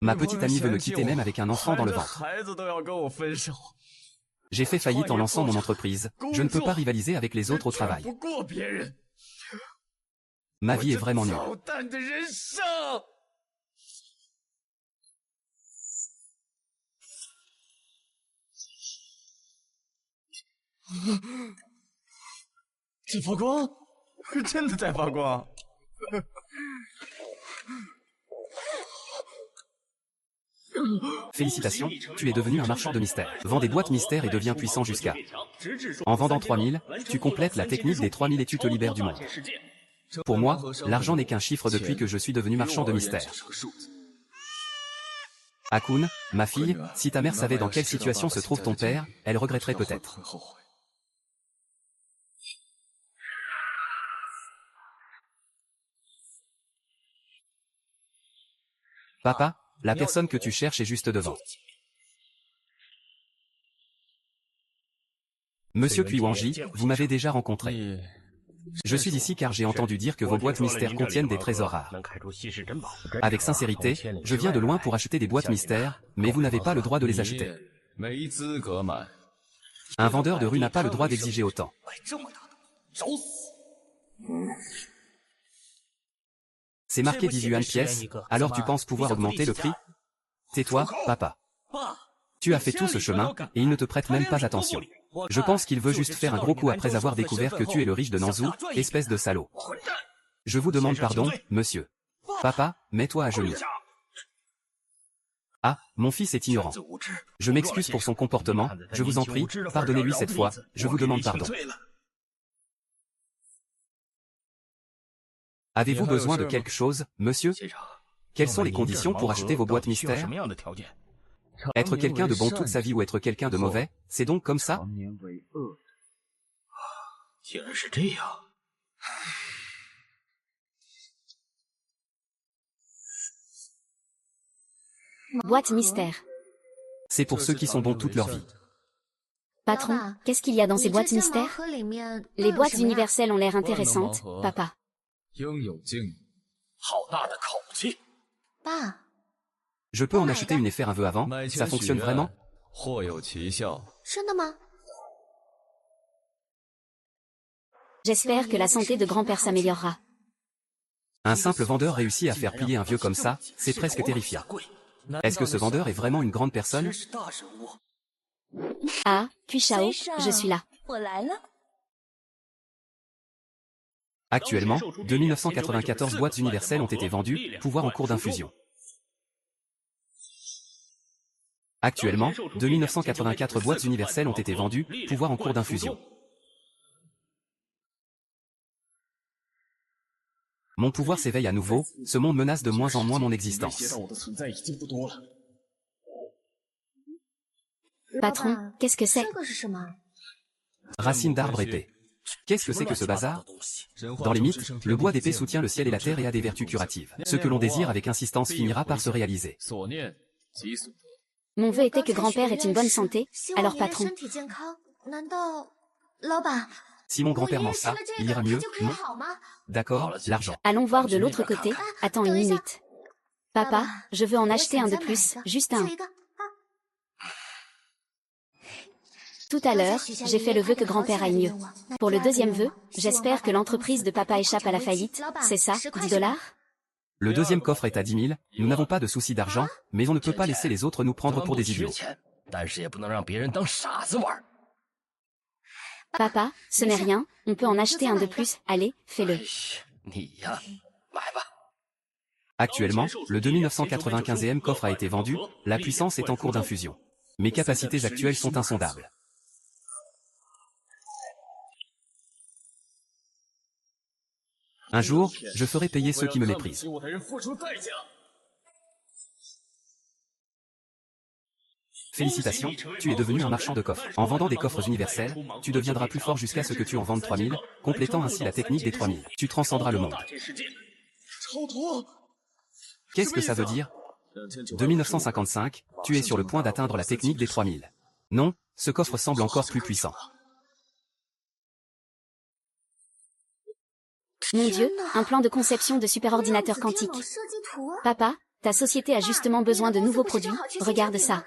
Ma petite amie veut me quitter même avec un enfant dans le ventre. J'ai fait faillite en lançant mon entreprise. Je ne peux pas rivaliser avec les autres au travail. Ma vie est vraiment nulle. Félicitations, tu es devenu un marchand de mystères. Vends des boîtes mystères et deviens puissant jusqu'à... En vendant 3000, tu complètes la technique des 3000 et tu te libères du monde. Pour moi, l'argent n'est qu'un chiffre depuis que je suis devenu marchand de mystères. Akun, ma fille, si ta mère savait dans quelle situation se trouve ton père, elle regretterait peut-être. Papa, la personne que tu cherches est juste devant. Monsieur Kuiwanji, vous m'avez déjà rencontré. Je suis ici car j'ai entendu dire que vos boîtes mystères contiennent des trésors rares. Avec sincérité, je viens de loin pour acheter des boîtes mystères, mais vous n'avez pas le droit de les acheter. Un vendeur de rue n'a pas le droit d'exiger autant. C'est marqué 18 yuan pièce, alors tu penses pouvoir augmenter le prix? Tais-toi, papa. Tu as fait tout ce chemin, et il ne te prête même pas attention. Je pense qu'il veut juste faire un gros coup après avoir découvert que tu es le riche de Nanzhou, espèce de salaud. Je vous demande pardon, monsieur. Papa, mets-toi à genoux. Ah, mon fils est ignorant. Je m'excuse pour son comportement, je vous en prie, pardonnez-lui cette fois, je vous demande pardon. Avez-vous besoin de quelque chose, monsieur? Quelles sont les conditions pour acheter vos boîtes mystères? Être quelqu'un de bon toute sa vie ou être quelqu'un de mauvais, c'est donc comme ça? Boîte mystère. C'est pour ceux qui sont bons toute leur vie. Patron, qu'est-ce qu'il y a dans ces boîtes mystères? Les boîtes universelles ont l'air intéressantes, papa. Je peux en acheter une et faire un vœu avant? Ça fonctionne vraiment? J'espère que la santé de grand-père s'améliorera. Un simple vendeur réussit à faire plier un vieux comme ça, c'est presque terrifiant. Est-ce que ce vendeur est vraiment une grande personne? Ah, Kuishao, je suis là. Actuellement, 2994 boîtes universelles ont été vendues, pouvoir en cours d'infusion. Actuellement, 2984 boîtes universelles ont été vendues, pouvoir en cours d'infusion. Mon pouvoir s'éveille à nouveau, ce monde menace de moins en moins mon existence. Patron, qu'est-ce que c'est? Racine d'arbre épais. Qu'est-ce que c'est que ce bazar? Dans les mythes, le bois d'épée soutient le ciel et la terre et a des vertus curatives. Ce que l'on désire avec insistance finira par se réaliser. Mon vœu était que grand-père ait une bonne santé, alors patron. Si mon grand-père mange ça, il ira mieux, non? D'accord, l'argent. Allons voir de l'autre côté, attends une minute. Papa, je veux en acheter un de plus, juste un. Tout à l'heure, j'ai fait le vœu que grand-père aille mieux. Pour le deuxième vœu, j'espère que l'entreprise de papa échappe à la faillite, c'est ça, 10 $? Le deuxième coffre est à 10 000, nous n'avons pas de souci d'argent, mais on ne peut pas laisser les autres nous prendre pour des idiots. Papa, ce n'est rien, on peut en acheter un de plus, allez, fais-le. Actuellement, le 2995e coffre a été vendu, la puissance est en cours d'infusion. Mes capacités actuelles sont insondables. Un jour, je ferai payer ceux qui me méprisent. Félicitations, tu es devenu un marchand de coffres. En vendant des coffres universels, tu deviendras plus fort jusqu'à ce que tu en vendes 3000, complétant ainsi la technique des 3000. Tu transcenderas le monde. Qu'est-ce que ça veut dire? 2955, tu es sur le point d'atteindre la technique des 3000. Non, ce coffre semble encore plus puissant. Mon Dieu, un plan de conception de superordinateur quantique. Papa, Ta société a justement besoin de nouveaux produits, regarde ça.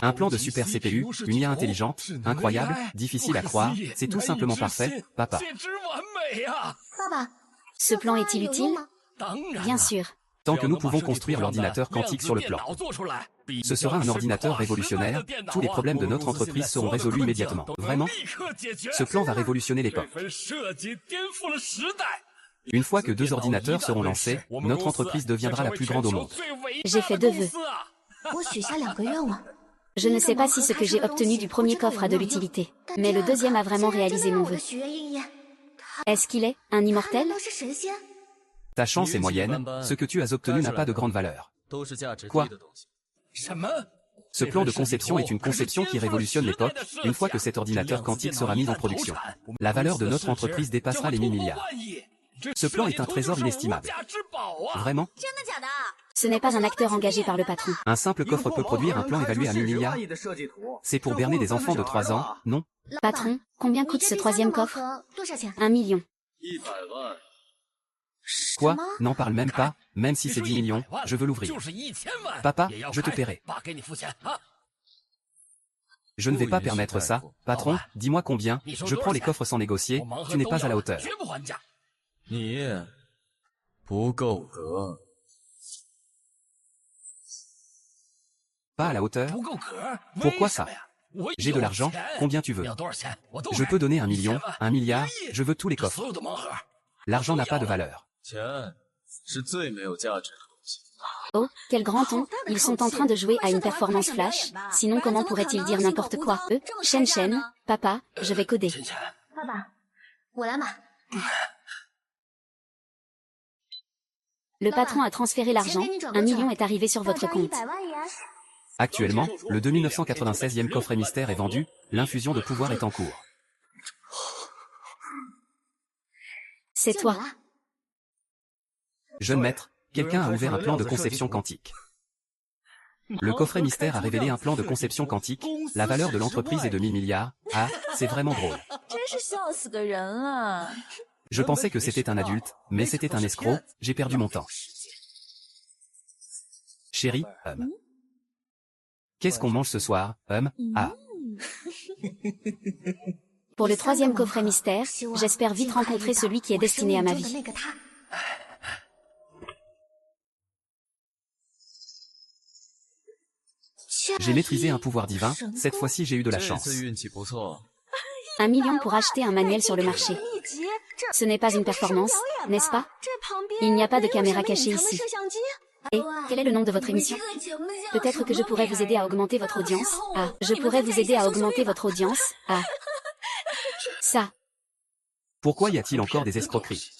Un plan de super CPU, une IA intelligente, incroyable, difficile à croire, c'est tout simplement parfait, papa. Ce plan est-il utile? Bien sûr. Tant que nous pouvons construire l'ordinateur quantique sur le plan. Ce sera un ordinateur révolutionnaire, tous les problèmes de notre entreprise seront résolus immédiatement. Vraiment? Ce plan va révolutionner l'époque. Une fois que 2 ordinateurs seront lancés, notre entreprise deviendra la plus grande au monde. J'ai fait 2 vœux. Je ne sais pas si ce que j'ai obtenu du premier coffre a de l'utilité, mais le deuxième a vraiment réalisé mon vœu. Est-ce qu'il est un immortel? Ta chance est moyenne, ce que tu as obtenu n'a pas de grande valeur. Quoi? Ce plan de conception est une conception qui révolutionne l'époque, une fois que cet ordinateur quantique sera mis en production. La valeur de notre entreprise dépassera les 1000 milliards. Ce plan est un trésor inestimable. Vraiment? Ce n'est pas un acteur engagé par le patron. Un simple coffre peut produire un plan évalué à 1000 milliards? C'est pour berner des enfants de 3 ans, non? Patron, combien coûte ce 3e coffre? 1 million. Quoi? N'en parle même pas, même si c'est 10 millions, je veux l'ouvrir. Papa, je te paierai. Je ne vais pas permettre ça. Patron, dis-moi combien, je prends les coffres sans négocier, tu n'es pas à la hauteur. Pas à la hauteur? Pourquoi ça? J'ai de l'argent, combien tu veux? Je peux donner 1 million, 1 milliard, je veux tous les coffres. L'argent n'a pas de valeur. Oh, quel grand ton, ils sont en train de jouer à une performance flash, sinon comment pourraient-ils dire n'importe quoi? Shen, papa, je vais coder. Le patron a transféré l'argent, 1 million est arrivé sur votre compte. Actuellement, le 2996e coffret mystère est vendu, l'infusion de pouvoir est en cours. C'est toi. Jeune maître, quelqu'un a ouvert un plan de conception quantique. Le coffret mystère a révélé un plan de conception quantique, la valeur de l'entreprise est de 1000 milliards, ah, c'est vraiment drôle. Je pensais que c'était un adulte, mais c'était un escroc, j'ai perdu mon temps. Chérie, qu'est-ce qu'on mange ce soir, ah. Pour le 3e coffret mystère, j'espère vite rencontrer celui qui est destiné à ma vie. J'ai maîtrisé un pouvoir divin, cette fois-ci j'ai eu de la chance. 1 million pour acheter un manuel sur le marché. Ce n'est pas une performance, n'est-ce pas? Il n'y a pas de caméra cachée ici. Et, quel est le nom de votre émission? Peut-être que je pourrais vous aider à augmenter votre audience. Ah, je pourrais vous aider à augmenter votre audience. Ah. Ça. Pourquoi y a-t-il encore des escroqueries?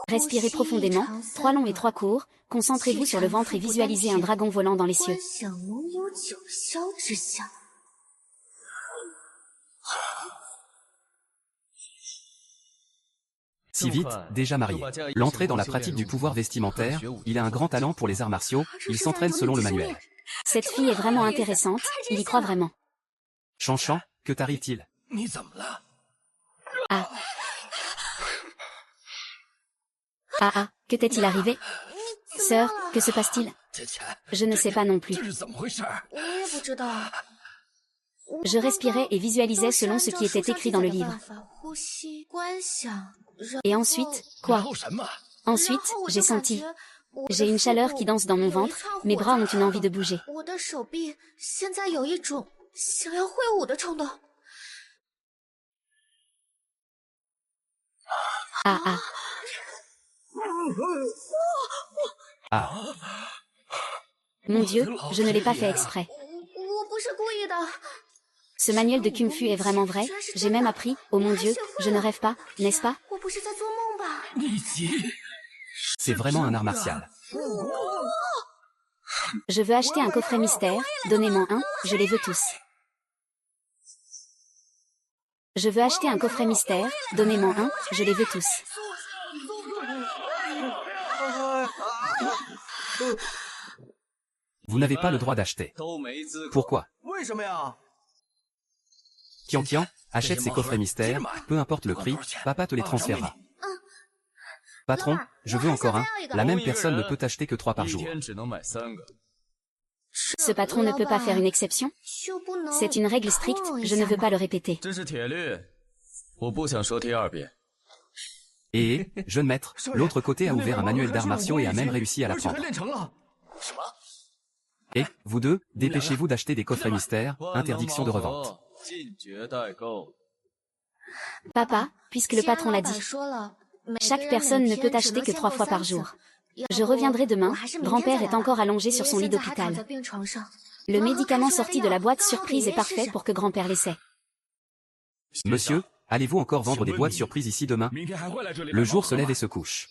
Respirez profondément, 3 longs et 3 courts, concentrez-vous sur le ventre et visualisez un dragon volant dans les cieux. Si vite, déjà marié. L'entrée dans la pratique du pouvoir vestimentaire, il a un grand talent pour les arts martiaux, il s'entraîne selon le manuel. Cette fille est vraiment intéressante, il y croit vraiment. Chanchan, que t'arrive-t-il? Ah. Ah, que t'est-il arrivé? Sœur, que se passe-t-il? Je ne sais pas non plus. Je respirais et visualisais selon ce qui était écrit dans le livre. Et ensuite, quoi? Ensuite, j'ai senti. J'ai une chaleur qui danse dans mon ventre, mes bras ont une envie de bouger. Ah. Ah. Mon Dieu, je ne l'ai pas fait exprès. Ce manuel de Kung Fu est vraiment vrai, j'ai même appris, oh mon Dieu, je ne rêve pas, n'est-ce pas? C'est vraiment un art martial. Je veux acheter un coffret mystère, donnez-moi un, je les veux tous. Je veux acheter un coffret mystère, donnez-moi un, je les veux tous. Vous n'avez pas le droit d'acheter. Pourquoi? Kian, Achète ces coffrets mystères, peu importe le prix, papa te les transférera. Patron, je veux encore un, la même personne ne peut acheter que 3 par jour. Ce patron ne peut pas faire une exception? C'est une règle stricte, je ne veux pas le répéter. Et, jeune maître, l'autre côté a ouvert un manuel d'arts martiaux et a même réussi à l'apprendre. Et, vous deux, dépêchez-vous d'acheter des coffrets mystères, interdiction de revente. Papa, puisque le patron l'a dit, chaque personne ne peut acheter que 3 fois par jour. Je reviendrai demain, grand-père est encore allongé sur son lit d'hôpital. Le médicament sorti de la boîte surprise est parfait pour que grand-père l'essaie. Monsieur, allez-vous encore vendre des boîtes surprises ici demain? Le jour se lève et se couche.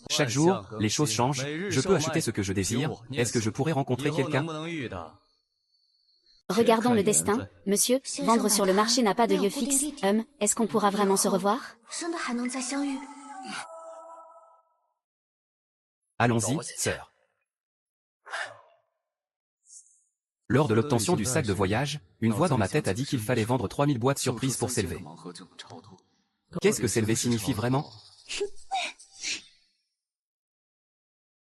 Chaque jour, les choses changent, je peux acheter ce que je désire, est-ce que je pourrais rencontrer quelqu'un? Regardons le destin, monsieur, vendre sur le marché n'a pas de lieu fixe, est-ce qu'on pourra vraiment se revoir? Allons-y, sœur. Lors de l'obtention du sac de voyage, une voix dans ma tête a dit qu'il fallait vendre 3000 boîtes surprises pour s'élever. Qu'est-ce que s'élever signifie vraiment?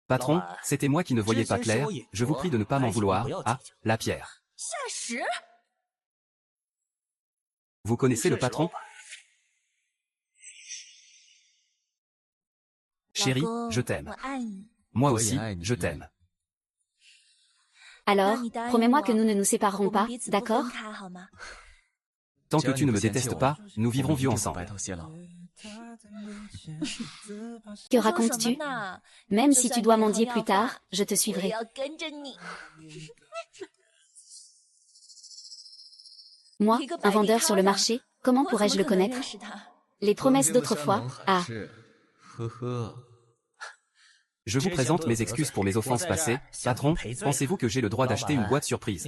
Patron, c'était moi qui ne voyais pas clair, je vous prie de ne pas m'en vouloir. Ah, la pierre. Vous connaissez le patron? Chérie, je t'aime. Moi aussi, je t'aime. Alors, promets-moi que nous ne nous séparerons pas, d'accord? Tant que tu ne me détestes pas, nous vivrons vieux ensemble. Que racontes-tu? Même si tu dois mendier plus tard, je te suivrai. Moi, un vendeur sur le marché, comment pourrais-je le connaître? Les promesses d'autrefois, ah. Je vous présente mes excuses pour mes offenses passées. Patron, pensez-vous que j'ai le droit d'acheter une boîte surprise?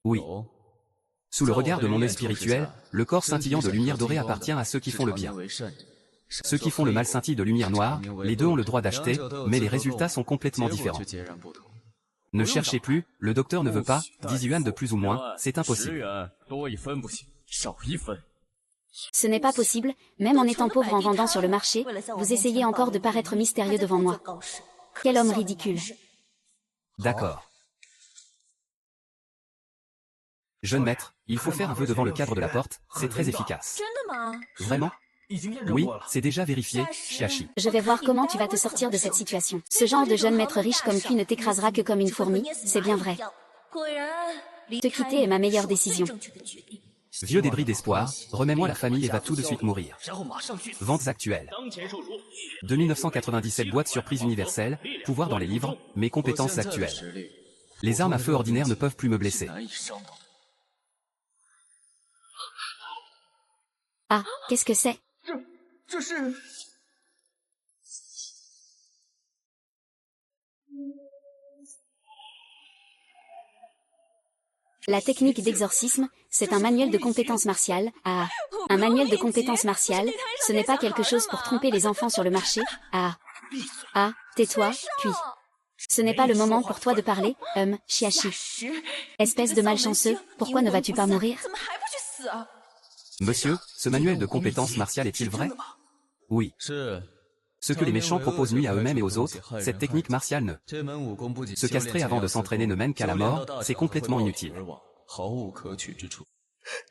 Oui. Sous le regard de mon œil spirituel, le corps scintillant de lumière dorée appartient à ceux qui font le bien. Ceux qui font le mal scintillent de lumière noire, les deux ont le droit d'acheter, mais les résultats sont complètement différents. Ne cherchez plus, le docteur ne veut pas, 10 yuan de plus ou moins, c'est impossible. Ce n'est pas possible, même en étant pauvre en vendant sur le marché, vous essayez encore de paraître mystérieux devant moi. Quel homme ridicule. D'accord. Jeune maître, il faut faire un vœu devant le cadre de la porte, c'est très efficace. Vraiment? Oui, c'est déjà vérifié, Chiachi. Je vais voir comment tu vas te sortir de cette situation. Ce genre de jeune maître riche comme tu ne t'écrasera que comme une fourmi, c'est bien vrai. Te quitter est ma meilleure décision. Vieux débris d'espoir, remets-moi la famille et va tout de suite mourir. Ventes actuelles. 2997 boîtes surprises universelles, pouvoir dans les livres, mes compétences actuelles. Les armes à feu ordinaires ne peuvent plus me blesser. Ah, qu'est-ce que c'est? La technique d'exorcisme, c'est un manuel de compétences martiales. Ah, un manuel de compétences martiales, ce n'est pas quelque chose pour tromper les enfants sur le marché. Ah, tais-toi, puis. Ce n'est pas le moment pour toi de parler, Chiachi. Espèce de malchanceux, pourquoi ne vas-tu pas mourir? Monsieur, ce manuel de compétences martiales est-il vrai? Oui. Ce que les méchants proposent nuit à eux-mêmes et aux autres, cette technique martiale ne. Se castrer avant de s'entraîner ne mène qu'à la mort, c'est complètement inutile.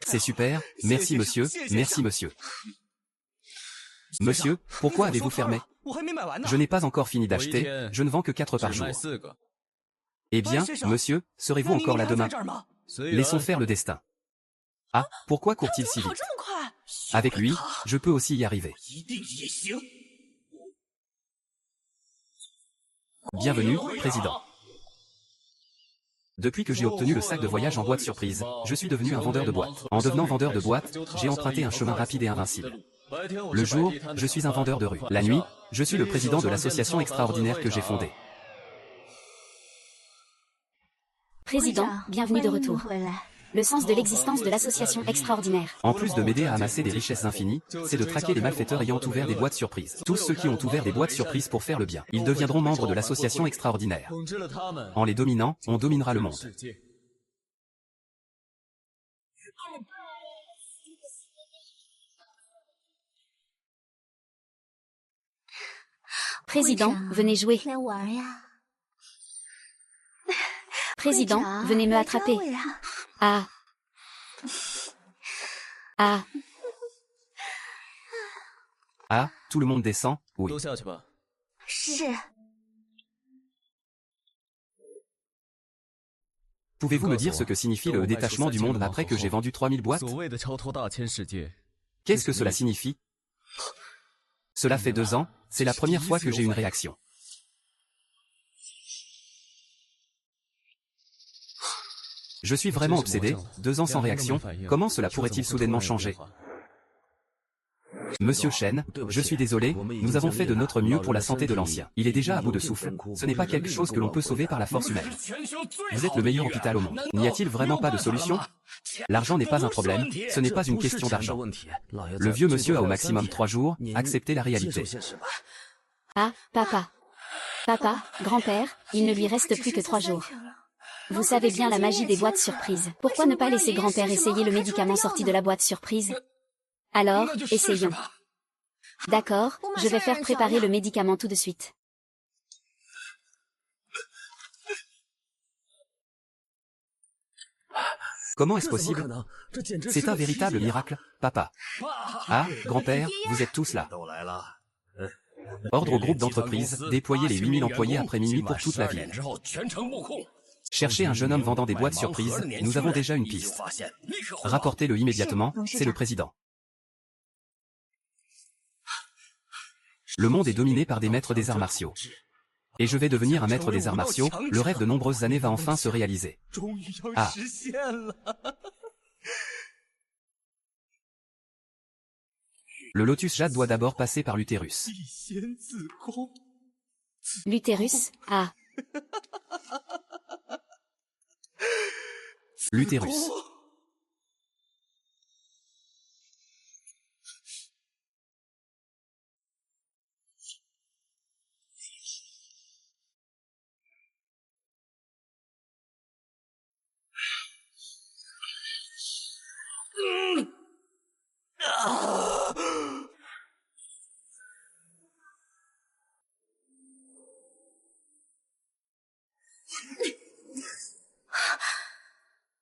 C'est super, merci monsieur, merci monsieur. Monsieur, pourquoi avez-vous fermé? Je n'ai pas encore fini d'acheter, je ne vends que 4 par jour. Eh bien, monsieur, serez-vous encore là demain? Laissons faire le destin. Ah, pourquoi court-il si vite? Avec lui, je peux aussi y arriver. Bienvenue, président. Depuis que j'ai obtenu le sac de voyage en boîte surprise, je suis devenu un vendeur de boîtes. En devenant vendeur de boîtes, j'ai emprunté un chemin rapide et invincible. Le jour, je suis un vendeur de rue. La nuit, je suis le président de l'association extraordinaire que j'ai fondée. Président, bienvenue de retour. Le sens de l'existence de l'association extraordinaire. En plus de m'aider à amasser des richesses infinies, c'est de traquer les malfaiteurs ayant ouvert des boîtes surprises. Tous ceux qui ont ouvert des boîtes surprises pour faire le bien. Ils deviendront membres de l'association extraordinaire. En les dominant, on dominera le monde. Président, venez jouer. Président, venez me attraper. Ah. Ah. Ah, tout le monde descend, oui. Pouvez-vous me dire ce que signifie le détachement du monde après que j'ai vendu 3000 boîtes? Qu'est-ce que cela signifie? Cela fait 2 ans, c'est la première fois que j'ai une réaction. Je suis vraiment obsédé, 2 ans sans réaction, comment cela pourrait-il soudainement changer? Monsieur Chen, je suis désolé, nous avons fait de notre mieux pour la santé de l'ancien. Il est déjà à bout de souffle, ce n'est pas quelque chose que l'on peut sauver par la force humaine. Vous êtes le meilleur hôpital au monde. N'y a-t-il vraiment pas de solution? L'argent n'est pas un problème, ce n'est pas une question d'argent. Le vieux monsieur a au maximum 3 jours, accepté la réalité. Ah, papa. Papa, grand-père, il ne lui reste plus que 3 jours. Vous savez bien la magie des boîtes surprises. Pourquoi ne pas laisser grand-père essayer le médicament sorti de la boîte surprise? Alors, essayons. D'accord, je vais faire préparer le médicament tout de suite. Comment est-ce possible? C'est un véritable miracle, papa. Ah, grand-père, vous êtes tous là. Ordre au groupe d'entreprise, déployer les 8000 employés après minuit pour toute la ville. Cherchez un jeune homme vendant des boîtes surprises, nous avons déjà une piste. Rapportez-le immédiatement, c'est le président. Le monde est dominé par des maîtres des arts martiaux. Et je vais devenir un maître des arts martiaux, le rêve de nombreuses années va enfin se réaliser. Ah. Le lotus jade doit d'abord passer par l'utérus. L'utérus, ah. L'utérus.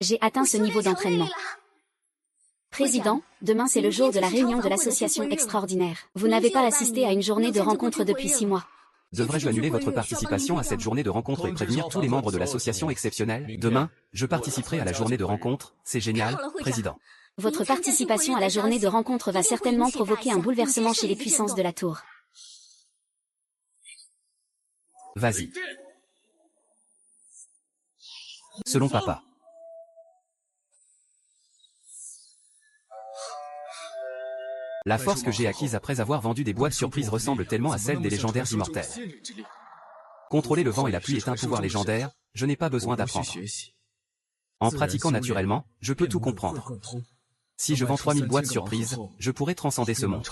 J'ai atteint ce niveau d'entraînement. Président, demain c'est le jour de la réunion de l'association extraordinaire. Vous n'avez pas assisté à une journée de rencontre depuis 6 mois. Devrais-je annuler votre participation à cette journée de rencontre et prévenir tous les membres de l'association exceptionnelle? Demain, je participerai à la journée de rencontre, c'est génial, président. Votre participation à la journée de rencontre va certainement provoquer un bouleversement chez les puissances de la tour. Vas-y. Selon papa. La force que j'ai acquise après avoir vendu des boîtes surprises ressemble tellement à celle des légendaires immortels. Contrôler le vent et la pluie est un pouvoir légendaire, je n'ai pas besoin d'apprendre. En pratiquant naturellement, je peux tout comprendre. Si je vends 3000 boîtes surprises, je pourrais transcender ce monde.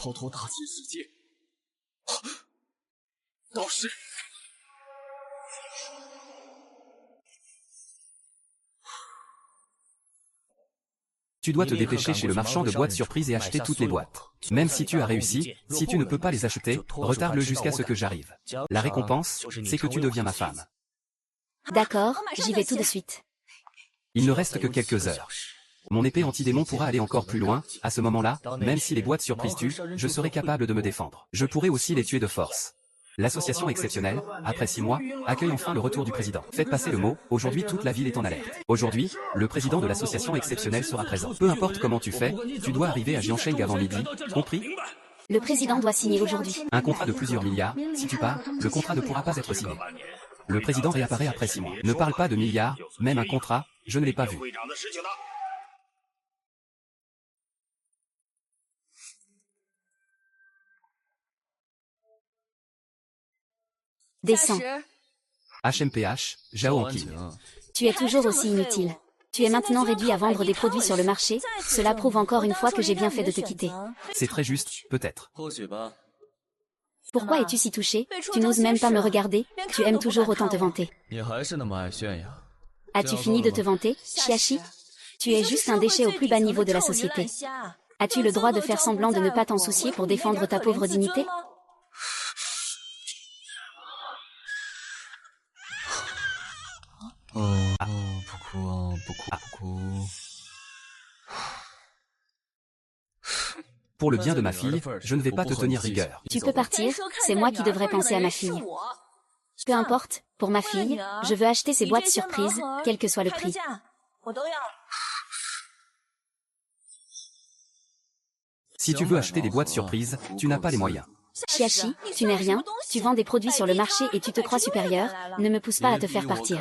Tu dois te dépêcher chez le marchand de boîtes surprises et acheter toutes les boîtes. Même si tu as réussi, si tu ne peux pas les acheter, retarde-le jusqu'à ce que j'arrive. La récompense, c'est que tu deviens ma femme. D'accord, j'y vais tout de suite. Il ne reste que quelques heures. Mon épée anti-démon pourra aller encore plus loin, à ce moment-là, même si les boîtes surprises tuent, je serai capable de me défendre. Je pourrai aussi les tuer de force. L'association exceptionnelle, après 6 mois, accueille enfin le retour du président. Faites passer le mot, aujourd'hui toute la ville est en alerte. Aujourd'hui, le président de l'association exceptionnelle sera présent. Peu importe comment tu fais, tu dois arriver à Jiansheng avant midi, compris? Le président doit signer aujourd'hui. Un contrat de plusieurs milliards, si tu pars, le contrat ne pourra pas être signé. Le président réapparaît après 6 mois. Ne parle pas de milliards, même un contrat, je ne l'ai pas vu. Descends. HMPH, Zhao Anqing. Tu es toujours aussi inutile. Tu es maintenant réduit à vendre des produits sur le marché, cela prouve encore une fois que j'ai bien fait de te quitter. C'est très juste, peut-être. Pourquoi es-tu si touché? Tu n'oses même pas me regarder, tu aimes toujours autant te vanter. As-tu fini de te vanter, Chiachi? Tu es juste un déchet au plus bas niveau de la société. As-tu le droit de faire semblant de ne pas t'en soucier pour défendre ta pauvre dignité? Pour le bien de ma fille, je ne vais pas te tenir rigueur. Tu peux partir, c'est moi qui devrais penser à ma fille. Peu importe, pour ma fille, je veux acheter ces boîtes surprises, quel que soit le prix. Si tu veux acheter des boîtes surprises, tu n'as pas les moyens. Chiachi, tu n'es rien, tu vends des produits sur le marché et tu te crois supérieur, ne me pousse pas à te faire partir.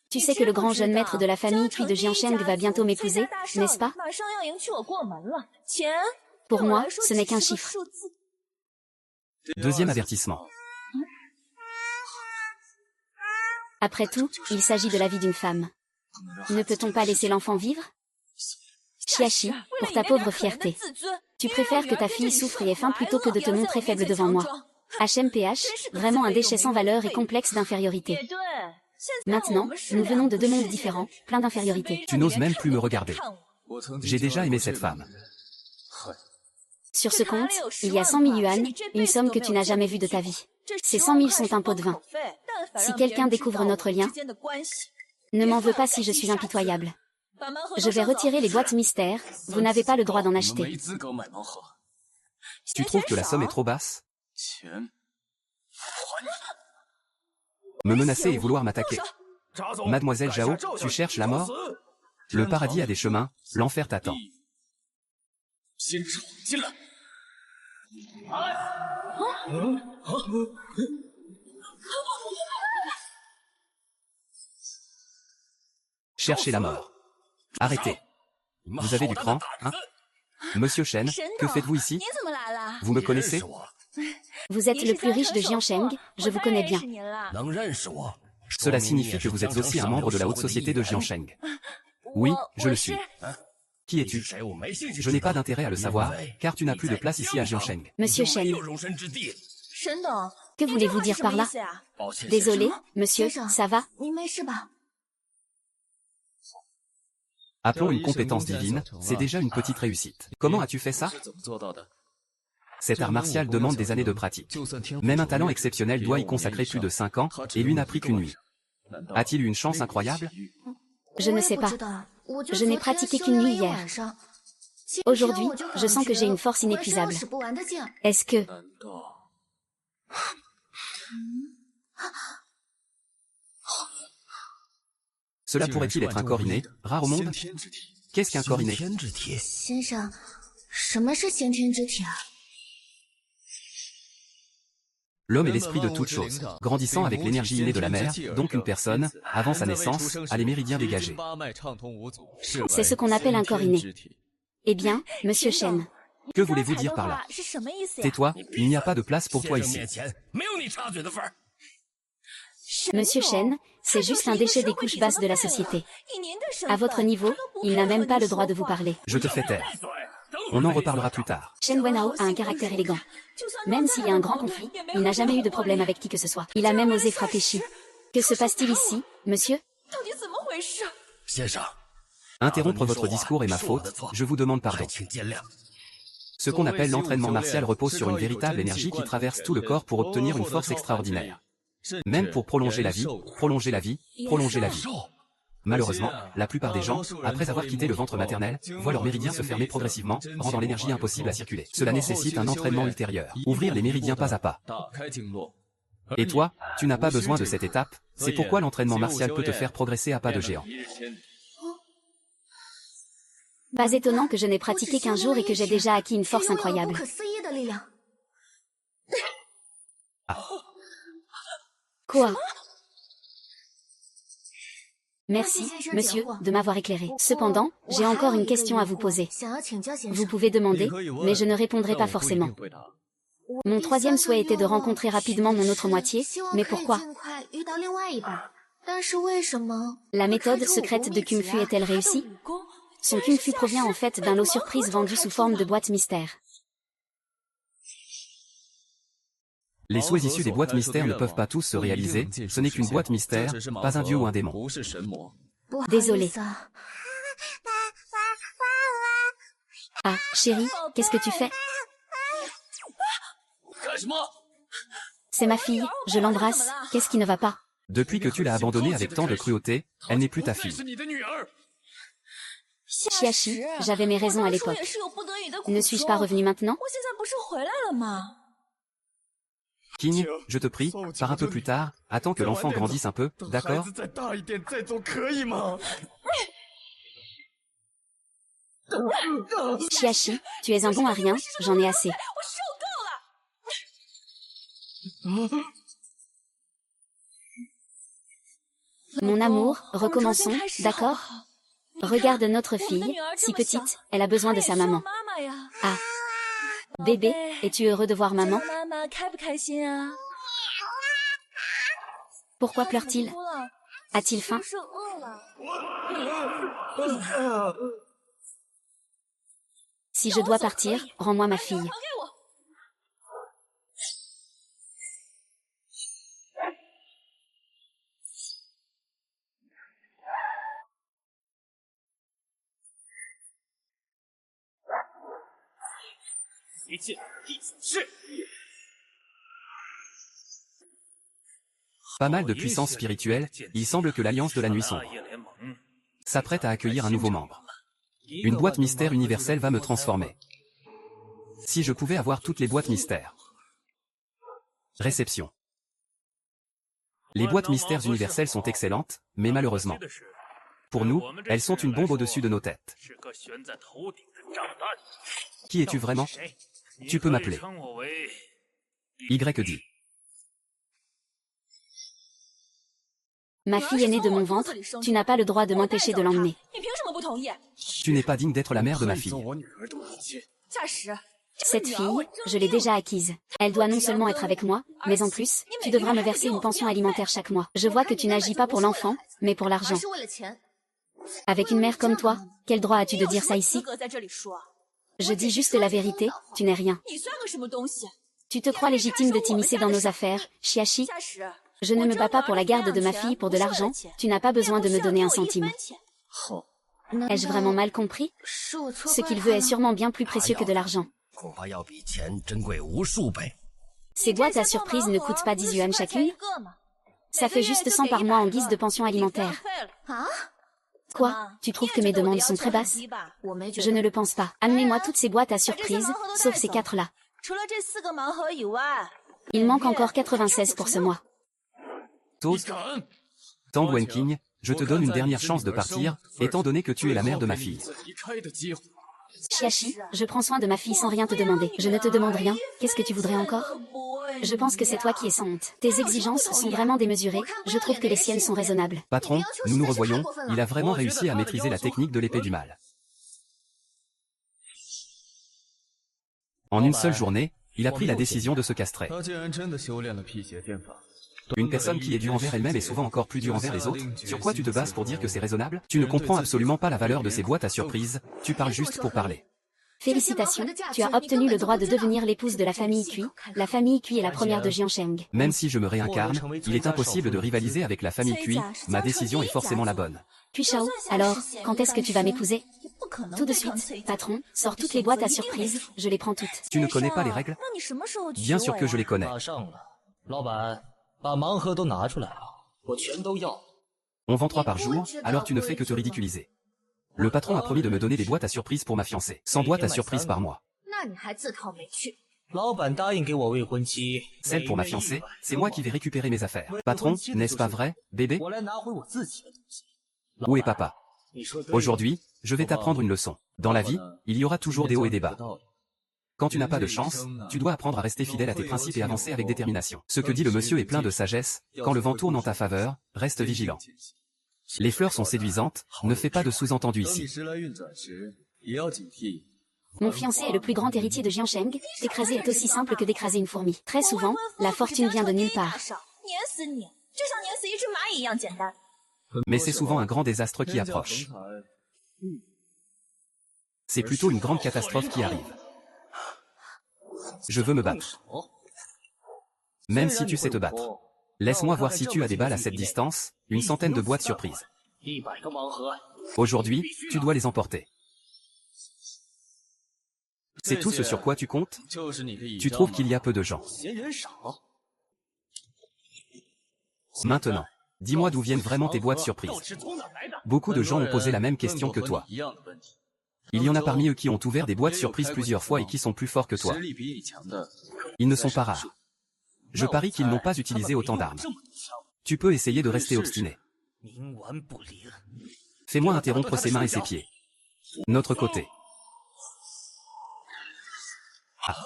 Tu sais que le grand jeune maître de la famille puis de Jiansheng va bientôt m'épouser, n'est-ce pas? Pour moi, ce n'est qu'un chiffre. Deuxième avertissement. Après tout, il s'agit de la vie d'une femme. Ne peut-on pas laisser l'enfant vivre? Chiachi, pour ta pauvre fierté. Tu préfères que ta fille souffre et ait faim plutôt que de te montrer faible devant moi. HMPH, vraiment un déchet sans valeur et complexe d'infériorité. Maintenant, nous venons de deux mondes différents, pleins d'infériorité. Tu n'oses même plus me regarder. J'ai déjà aimé cette femme. Sur ce compte, il y a 100 000 yuan, une somme que tu n'as jamais vue de ta vie. Ces 100 000 sont un pot de vin. Si quelqu'un découvre notre lien, ne m'en veux pas si je suis impitoyable. Je vais retirer les boîtes mystères, vous n'avez pas le droit d'en acheter. Tu trouves que la somme est trop basse? Me menacer et vouloir m'attaquer. Mademoiselle Zhao, tu cherches la mort? Le paradis a des chemins, l'enfer t'attend. Cherchez la mort. Arrêtez. Vous avez du cran, hein? Monsieur Shen, que faites-vous ici? Vous me connaissez? Vous êtes le plus riche de Jiansheng, je vous connais bien. Cela signifie que vous êtes aussi un membre de la haute société de Jiansheng. Oui, je le suis. Qui es-tu? Je n'ai pas d'intérêt à le savoir, car tu n'as plus de place ici à Jiansheng. Monsieur Shen. Que voulez-vous dire par là? Désolé, monsieur, ça va? Appelons une compétence divine, c'est déjà une petite réussite. Comment as-tu fait ça? Cet art martial demande des années de pratique. Même un talent exceptionnel doit y consacrer plus de 5 ans, et lui n'a pris qu'une nuit. A-t-il eu une chance incroyable? Je ne sais pas. Je n'ai pratiqué qu'une nuit hier. Aujourd'hui, je sens que j'ai une force inépuisable. Est-ce que... Cela pourrait-il être un corps inné, rare au monde? Qu'est-ce qu'un corps inné? L'homme est l'esprit de toute chose, grandissant avec l'énergie innée de la mère, donc une personne, avant sa naissance, a les méridiens dégagés. C'est ce qu'on appelle un corps inné. Eh bien, monsieur Shen. Que voulez-vous dire par là? Tais-toi, il n'y a pas de place pour toi ici. Monsieur Shen, c'est juste un déchet des couches basses de la société. À votre niveau, il n'a même pas le droit de vous parler. Je te fais taire. On en reparlera plus tard. Shen Wenhao a un caractère élégant. Même s'il y a un grand conflit, il n'a jamais eu de problème avec qui que ce soit. Il a même osé frapper Shi. Que se passe-t-il ici, monsieur? Interrompre votre discours est ma faute, je vous demande pardon. Ce qu'on appelle l'entraînement martial repose sur une véritable énergie qui traverse tout le corps pour obtenir une force extraordinaire. Même pour prolonger la vie, prolonger la vie, prolonger la vie. Malheureusement, la plupart des gens, après avoir quitté le ventre maternel, voient leurs méridiens se fermer progressivement, rendant l'énergie impossible à circuler. Cela nécessite un entraînement ultérieur. Ouvrir les méridiens pas à pas. Et toi, tu n'as pas besoin de cette étape, c'est pourquoi l'entraînement martial peut te faire progresser à pas de géant. Pas étonnant que je n'ai pratiqué qu'un jour et que j'ai déjà acquis une force incroyable. Quoi? Merci, monsieur, de m'avoir éclairé. Cependant, j'ai encore une question à vous poser. Vous pouvez demander, mais je ne répondrai pas forcément. Mon troisième souhait était de rencontrer rapidement mon autre moitié, mais pourquoi? La méthode secrète de Kung Fu est-elle réussie? Son Kung Fu provient en fait d'un lot surprise vendu sous forme de boîte mystère. Les souhaits issus des boîtes mystères ne peuvent pas tous se réaliser, ce n'est qu'une boîte mystère, pas un dieu ou un démon. Désolée. Ah, chérie, qu'est-ce que tu fais? C'est ma fille, je l'embrasse, qu'est-ce qui ne va pas? Depuis que tu l'as abandonnée avec tant de cruauté, elle n'est plus ta fille. Chiachi, j'avais mes raisons à l'époque. Ne suis-je pas revenue maintenant? King, je te prie, pars un peu plus tard, attends que l'enfant grandisse un peu, d'accord? Chiachi, tu es un bon à rien, j'en ai assez. Mon amour, recommençons, d'accord? Regarde notre fille, si petite, elle a besoin de sa maman. Ah. Bébé, es-tu heureux de voir maman? Pourquoi pleure-t-il? A-t-il faim? Si je dois partir, rends-moi ma fille. Pas mal de puissance spirituelle, il semble que l'Alliance de la Nuit Sombre s'apprête à accueillir un nouveau membre. Une boîte mystère universelle va me transformer. Si je pouvais avoir toutes les boîtes mystères. Réception. Les boîtes mystères universelles sont excellentes, mais malheureusement, pour nous, elles sont une bombe au-dessus de nos têtes. Qui es-tu vraiment? Tu peux m'appeler Y. Ma fille est née de mon ventre, tu n'as pas le droit de m'empêcher de l'emmener. Tu n'es pas digne d'être la mère de ma fille. Cette fille, je l'ai déjà acquise. Elle doit non seulement être avec moi, mais en plus, tu devras me verser une pension alimentaire chaque mois. Je vois que tu n'agis pas pour l'enfant, mais pour l'argent. Avec une mère comme toi, quel droit as-tu de dire ça ici? Je dis juste la vérité, tu n'es rien. Tu te crois légitime de t'immiscer dans nos affaires, Chiachi? Je ne me bats pas pour la garde de ma fille pour de l'argent, tu n'as pas besoin de me donner un centime. Ai-je vraiment mal compris? Ce qu'il veut est sûrement bien plus précieux que de l'argent. Ces boîtes à surprise ne coûtent pas 10 yuan chacune? Ça fait juste 100 par mois en guise de pension alimentaire. Quoi? Tu trouves que mes demandes sont très basses? Je ne le pense pas. Amenez-moi toutes ces boîtes à surprise, sauf ces 4-là. Il manque encore 96 pour ce mois. Toast. Tang Wenqing, je te donne une dernière chance de partir, étant donné que tu es la mère de ma fille. Chiachi, je prends soin de ma fille sans rien te demander. Je ne te demande rien, qu'est-ce que tu voudrais encore? Je pense que c'est toi qui es sans honte. Tes exigences sont vraiment démesurées, je trouve que les siennes sont raisonnables. Patron, nous nous revoyons, il a vraiment réussi à maîtriser la technique de l'épée du mal. En une seule journée, il a pris la décision de se castrer. Une personne qui est dure envers elle-même est souvent encore plus dure envers les autres. Sur quoi tu te bases pour dire que c'est raisonnable? Tu ne comprends absolument pas la valeur de ces boîtes à surprise, tu parles juste pour parler. Félicitations, tu as obtenu le droit de devenir l'épouse de la famille Cui. La famille Cui est la première de Jiansheng. Même si je me réincarne, il est impossible de rivaliser avec la famille Cui, ma décision est forcément la bonne. Cui Shao, alors, quand est-ce que tu vas m'épouser? Tout de suite, patron, sors toutes les boîtes à surprise, je les prends toutes. Tu ne connais pas les règles? Bien sûr que je les connais. On vend 3 par jour, alors tu ne fais que te ridiculiser. Le patron a promis de me donner des boîtes à surprise pour ma fiancée. 100 boîtes à surprise par mois. Celle pour ma fiancée, c'est moi qui vais récupérer mes affaires. Patron, n'est-ce pas vrai, bébé? Où est papa? Aujourd'hui, je vais t'apprendre une leçon. Dans la vie, il y aura toujours des hauts et des bas. Quand tu n'as pas de chance, tu dois apprendre à rester fidèle à tes principes et avancer avec détermination. Ce que dit le monsieur est plein de sagesse, quand le vent tourne en ta faveur, reste vigilant. Les fleurs sont séduisantes, ne fais pas de sous-entendu ici. Mon fiancé est le plus grand héritier de Jiansheng, t'écraser est aussi simple que d'écraser une fourmi. Très souvent, la fortune vient de nulle part. Mais c'est souvent un grand désastre qui approche. C'est plutôt une grande catastrophe qui arrive. Je veux me battre. Même si tu sais te battre. Laisse-moi voir si tu as des balles à cette distance, une centaine de boîtes surprises. Aujourd'hui, tu dois les emporter. C'est tout ce sur quoi tu comptes? Tu trouves qu'il y a peu de gens. Maintenant, dis-moi d'où viennent vraiment tes boîtes surprises. Beaucoup de gens ont posé la même question que toi. Il y en a parmi eux qui ont ouvert des boîtes surprises plusieurs fois et qui sont plus forts que toi. Ils ne sont pas rares. Je parie qu'ils n'ont pas utilisé autant d'armes. Tu peux essayer de rester obstiné. Fais-moi interrompre ses mains et ses pieds. Notre côté. Ah.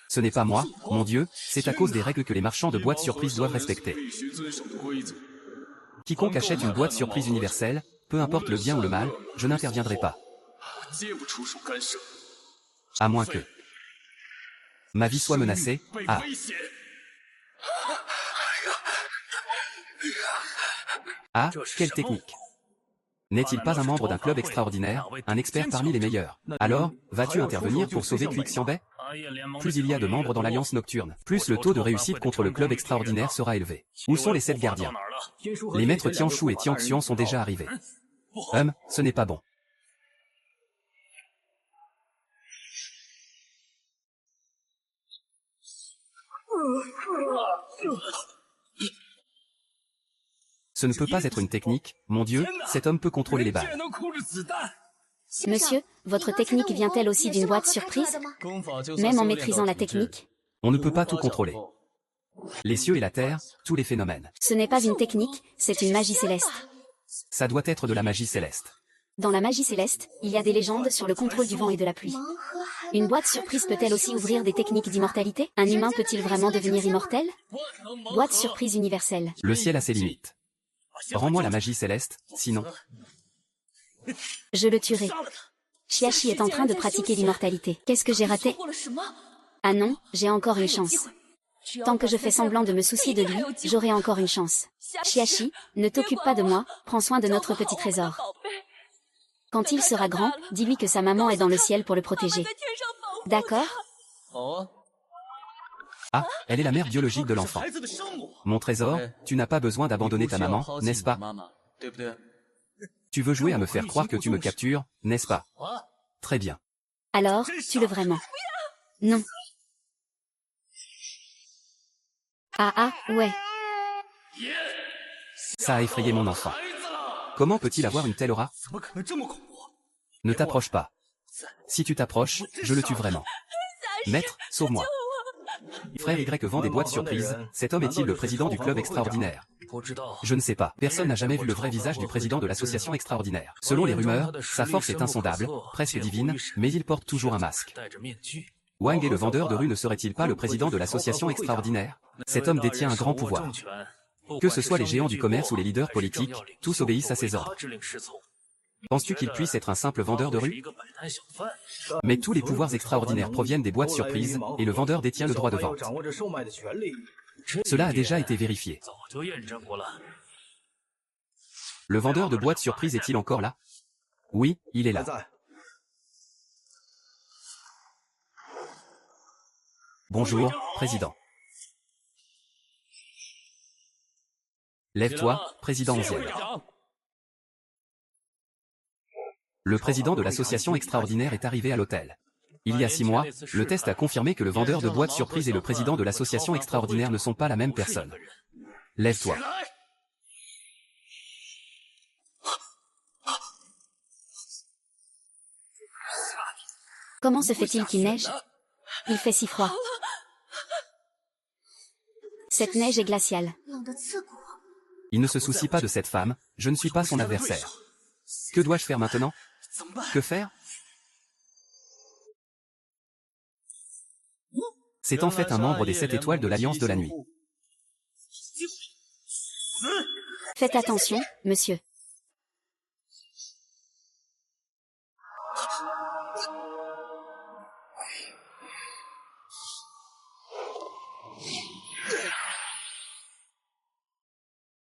Ce n'est pas moi, mon Dieu, c'est à cause des règles que les marchands de boîtes surprises doivent respecter. Quiconque achète une boîte surprise universelle, peu importe le bien ou le mal, je n'interviendrai pas. À moins que ma vie soit menacée. Ah. Ah, quelle technique. N'est-il pas un membre d'un club extraordinaire, un expert parmi les meilleurs? Alors, vas-tu intervenir pour sauver Quixianbei? Plus il y a de membres dans l'Alliance Nocturne, plus le taux de réussite contre le club extraordinaire sera élevé. Où sont les 7 gardiens? Les maîtres Tianshu et Tianxian sont déjà arrivés. Ce n'est pas bon. Ce ne peut pas être une technique, mon Dieu, cet homme peut contrôler les balles. Monsieur, votre technique vient-elle aussi d'une boîte surprise? Même en maîtrisant la technique? On ne peut pas tout contrôler. Les cieux et la terre, tous les phénomènes. Ce n'est pas une technique, c'est une magie céleste. Ça doit être de la magie céleste. Dans la magie céleste, il y a des légendes sur le contrôle du vent et de la pluie. Une boîte surprise peut-elle aussi ouvrir des techniques d'immortalité? Un humain peut-il vraiment devenir immortel? Boîte surprise universelle. Le ciel a ses limites. Rends-moi la magie céleste, sinon... Je le tuerai. Qiashi est en train de pratiquer l'immortalité. Qu'est-ce que j'ai raté? Ah non, j'ai encore une chance. Tant que je fais semblant de me soucier de lui, j'aurai encore une chance. Qiashi, ne t'occupe pas de moi, prends soin de notre petit trésor. Quand il sera grand, dis-lui que sa maman est dans le ciel pour le protéger. D'accord? Ah, elle est la mère biologique de l'enfant. Mon trésor, tu n'as pas besoin d'abandonner ta maman, n'est-ce pas? Tu veux jouer à me faire croire que tu me captures, n'est-ce pas? Très bien. Alors, tue-le vraiment. Non. Ah, ouais. Ça a effrayé mon enfant. Comment peut-il avoir une telle aura? Ne t'approche pas. Si tu t'approches, je le tue vraiment. Maître, sauve-moi. Frère Y vend des boîtes surprises, cet homme est-il le président du club extraordinaire? Je ne sais pas, personne n'a jamais vu le vrai visage du président de l'association extraordinaire. Selon les rumeurs, sa force est insondable, presque divine, mais il porte toujours un masque. Wang et le vendeur de rue ne serait-il pas le président de l'association extraordinaire? Cet homme détient un grand pouvoir. Que ce soit les géants du commerce ou les leaders politiques, tous obéissent à ses ordres. Penses-tu qu'il puisse être un simple vendeur de rue? Mais tous les pouvoirs extraordinaires proviennent des boîtes surprises, et le vendeur détient le droit de vente. Cela a déjà été vérifié. Le vendeur de boîtes surprises est-il encore là? Oui, il est là. Bonjour, président. Lève-toi, président 11e. Le président de l'association extraordinaire est arrivé à l'hôtel. Il y a 6 mois, le test a confirmé que le vendeur de boîtes surprises et le président de l'association extraordinaire ne sont pas la même personne. Lève-toi. Comment se fait-il qu'il neige? Il fait si froid. Cette neige est glaciale. Il ne se soucie pas de cette femme, je ne suis pas son adversaire. Que dois-je faire maintenant? Que faire? C'est en fait un membre des 7 étoiles de l'Alliance de la Nuit. Faites attention, monsieur.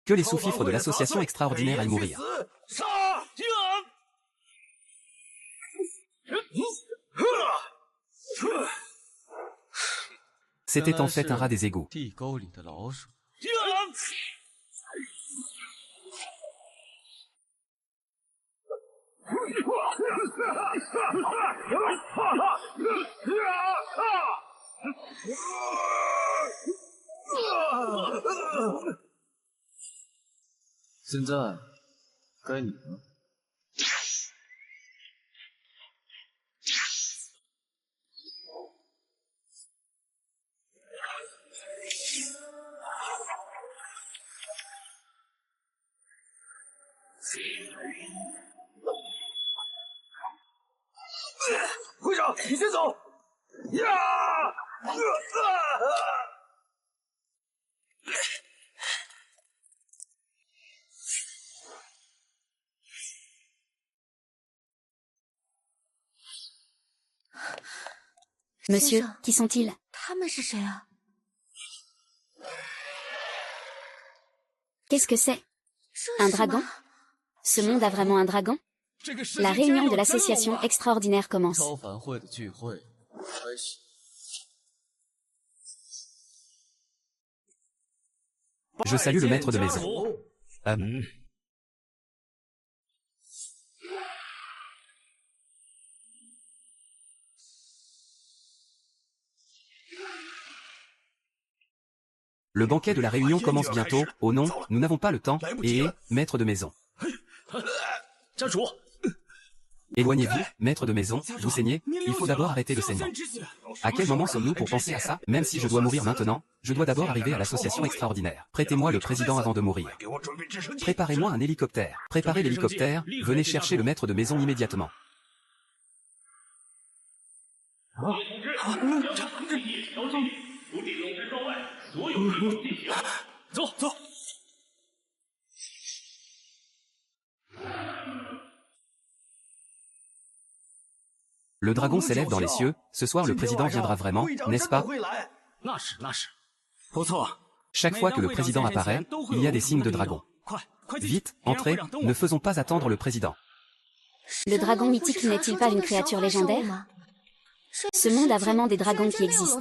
Que Que les sous-fifres de l'association extraordinaire aillent mourir. C'était en fait un rat des égouts. Monsieur, qui sont-ils? Qu'est-ce que c'est? Un dragon? Ce monde a vraiment un dragon? La réunion de l'association extraordinaire commence. Je salue le maître de maison. Le banquet de la réunion commence bientôt. Oh non, nous n'avons pas le temps. Maître de maison. Éloignez-vous, maître de maison, vous saignez, il faut d'abord arrêter le saignement. À quel moment sommes-nous pour penser à ça? Même si je dois mourir maintenant, je dois d'abord arriver à l'association extraordinaire. Prêtez-moi le président avant de mourir. Préparez-moi un hélicoptère. Préparez l'hélicoptère, venez chercher le maître de maison immédiatement. Le dragon s'élève dans les cieux, ce soir le président viendra vraiment, n'est-ce pas? Chaque fois que le président apparaît, il y a des signes de dragon. Vite, entrez, ne faisons pas attendre le président. Le dragon mythique n'est-il pas une créature légendaire? Ce monde a vraiment des dragons qui existent.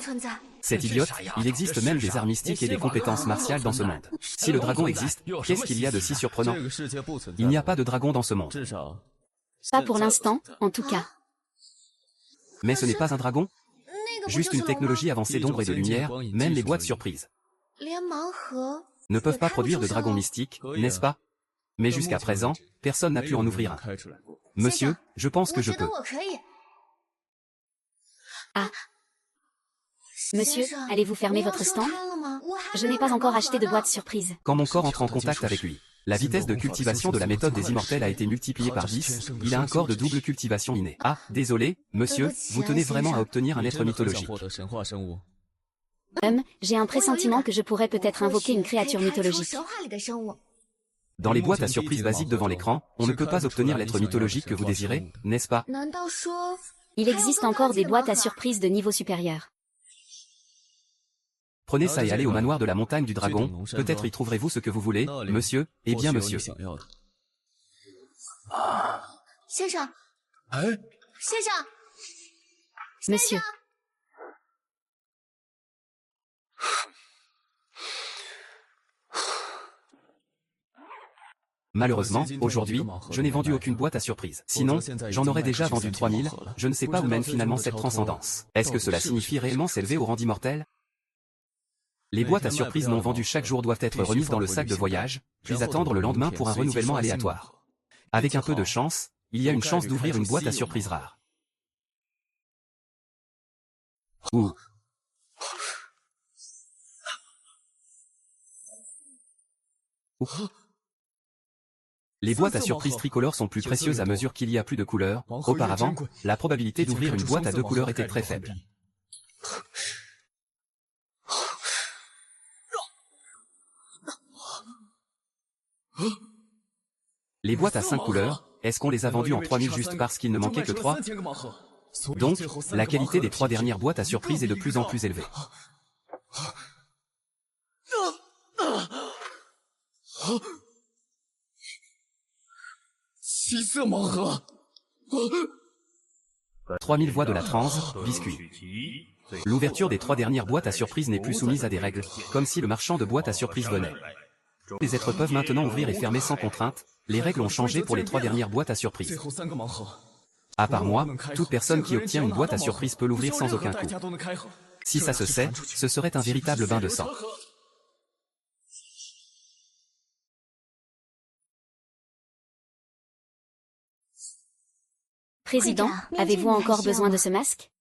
C'est idiote, il existe même des arts mystiques et des compétences martiales dans ce monde. Si le dragon existe, qu'est-ce qu'il y a de si surprenant? Il n'y a pas de dragon dans ce monde. Pas pour l'instant, en tout cas. Mais ce n'est pas un dragon? Juste une technologie avancée d'ombre et de lumière, même les boîtes surprises ne peuvent pas produire de dragons mystiques, n'est-ce pas? Mais jusqu'à présent, personne n'a pu en ouvrir un. Monsieur, je pense que je peux. Ah. Monsieur, allez-vous fermer votre stand? Je n'ai pas encore acheté de boîte surprise. Quand mon corps entre en contact avec lui, la vitesse de cultivation de la méthode des immortels a été multipliée par 10, il a un corps de double cultivation inné. Ah, désolé, monsieur, vous tenez vraiment à obtenir un être mythologique. J'ai un pressentiment que je pourrais peut-être invoquer une créature mythologique. Dans les boîtes à surprise basiques devant l'écran, on ne peut pas obtenir l'être mythologique que vous désirez, n'est-ce pas? Il existe encore des boîtes à surprise de niveau supérieur. Prenez ça et allez au manoir de la montagne du dragon, peut-être y trouverez-vous ce que vous voulez, monsieur, eh bien monsieur. Monsieur. Malheureusement, aujourd'hui, je n'ai vendu aucune boîte à surprise. Sinon, j'en aurais déjà vendu 3000, je ne sais pas où mène finalement cette transcendance. Est-ce que cela signifie réellement s'élever au rang d'immortel? Les boîtes à surprise non vendues chaque jour doivent être remises dans le sac de voyage, puis attendre le lendemain pour un renouvellement aléatoire. Avec un peu de chance, il y a une chance d'ouvrir une boîte à surprise rare. Ouh. Les boîtes à surprise tricolores sont plus précieuses à mesure qu'il y a plus de couleurs. Auparavant, la probabilité d'ouvrir une boîte à 2 couleurs était très faible. Les boîtes à 5 couleurs, est-ce qu'on les a vendues en 3000 juste parce qu'il ne manquait que 3? Donc, la qualité des 3 dernières boîtes à surprise est de plus en plus élevée. 3000 voix de la transe, biscuit. L'ouverture des 3 dernières boîtes à surprise n'est plus soumise à des règles, comme si le marchand de boîtes à surprise venait. Les êtres peuvent maintenant ouvrir et fermer sans contrainte, les règles ont changé pour les 3 dernières boîtes à surprise. À part moi, toute personne qui obtient une boîte à surprise peut l'ouvrir sans aucun coût. Si ça se sait, ce serait un véritable bain de sang. Président, avez-vous encore besoin de ce masque?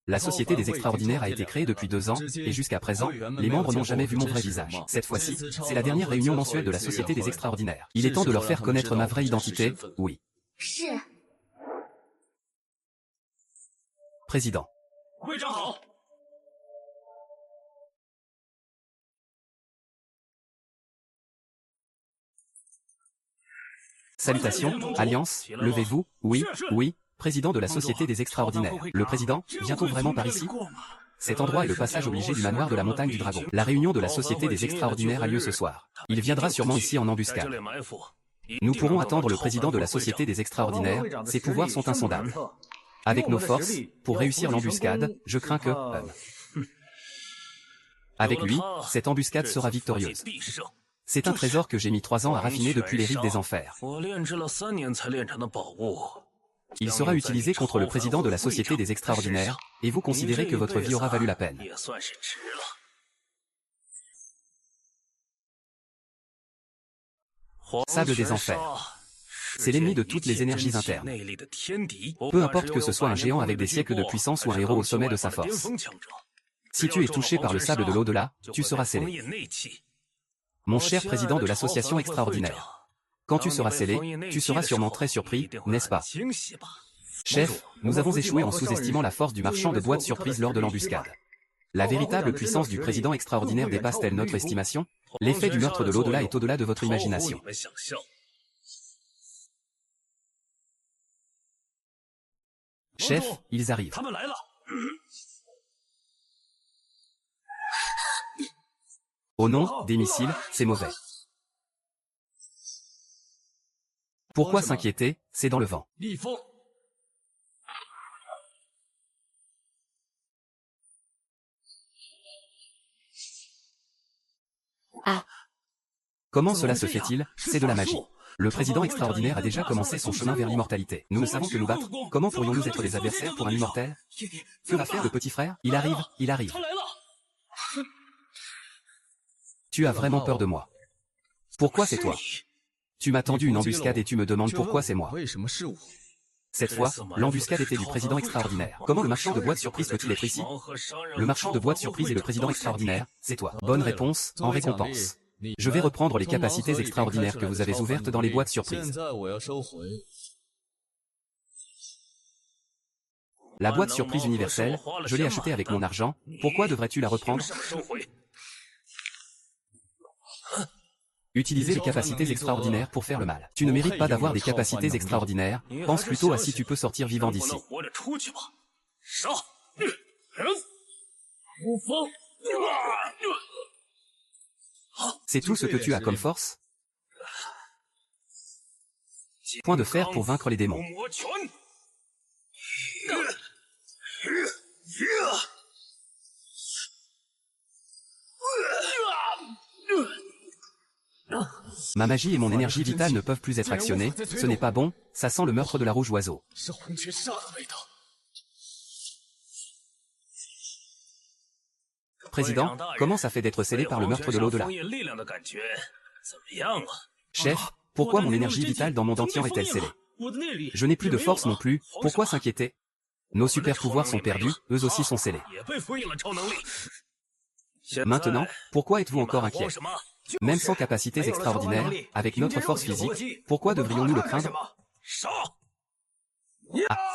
La Société des Extraordinaires a été créée depuis 2 ans, et jusqu'à présent, les membres n'ont jamais vu mon vrai visage. Cette fois-ci, c'est la dernière réunion mensuelle de la Société des Extraordinaires. Il est temps de leur faire connaître ma vraie identité, oui. Président. Salutations, Alliance, levez-vous, oui, oui, président de la Société des Extraordinaires. Le président, vient-on vraiment par ici? Cet endroit est le passage obligé du manoir de la Montagne du Dragon. La réunion de la Société des Extraordinaires a lieu ce soir. Il viendra sûrement ici en embuscade. Nous pourrons attendre le président de la Société des Extraordinaires, ses pouvoirs sont insondables. Avec nos forces, pour réussir l'embuscade, je crains que... Avec lui, cette embuscade sera victorieuse. C'est un trésor que j'ai mis 3 ans à raffiner depuis les rives des enfers. Il sera utilisé contre le président de la Société des Extraordinaires, et vous considérez que votre vie aura valu la peine. Sable des enfers. C'est l'ennemi de toutes les énergies internes. Peu importe que ce soit un géant avec des siècles de puissance ou un héros au sommet de sa force. Si tu es touché par le sable de l'au-delà, tu seras scellé. Mon cher président de l'association extraordinaire. Quand tu seras scellé, tu seras sûrement très surpris, n'est-ce pas? Chef, nous avons échoué en sous-estimant la force du marchand de boîtes surprise lors de l'embuscade. La véritable puissance du président extraordinaire dépasse-t-elle notre estimation? L'effet du meurtre de l'au-delà est au-delà de votre imagination. Chef, ils arrivent. Oh non, des missiles, c'est mauvais. Pourquoi s'inquiéter, c'est dans le vent. Ah. Comment cela se fait-il? C'est de la magie. Le président extraordinaire a déjà commencé son chemin vers l'immortalité. Nous ne savons que nous battre. Comment pourrions-nous être des adversaires pour un immortel? Que va faire le petit frère? Il arrive, il arrive. Tu as vraiment peur de moi. Pourquoi c'est toi? Tu m'as tendu une embuscade et tu me demandes pourquoi c'est moi. Cette fois, l'embuscade était du président extraordinaire. Comment le marchand de boîtes surprise peut-il être ici? Le marchand de boîtes surprise et le président extraordinaire, c'est toi. Bonne réponse, en récompense. Je vais reprendre les capacités extraordinaires que vous avez ouvertes dans les boîtes surprises. La boîte surprise universelle, je l'ai achetée avec mon argent, pourquoi devrais-tu la reprendre? Utiliser les capacités extraordinaires pour faire le mal. Tu ne mérites pas d'avoir des capacités extraordinaires, pense plutôt à si tu peux sortir vivant d'ici. C'est tout ce que tu as comme force? Point de fer pour vaincre les démons. Ma magie et mon énergie vitale ne peuvent plus être actionnées, ce n'est pas bon, ça sent le meurtre de la rouge oiseau. Président, comment ça fait d'être scellé par le meurtre de l'au-delà? Chef, pourquoi mon énergie vitale dans mon dentier est-elle scellée? Je n'ai plus de force non plus, pourquoi s'inquiéter? Nos super pouvoirs sont perdus, eux aussi sont scellés. Maintenant, pourquoi êtes-vous encore inquiet? Même sans capacités extraordinaires, avec notre force physique, pourquoi devrions-nous le craindre? Ah.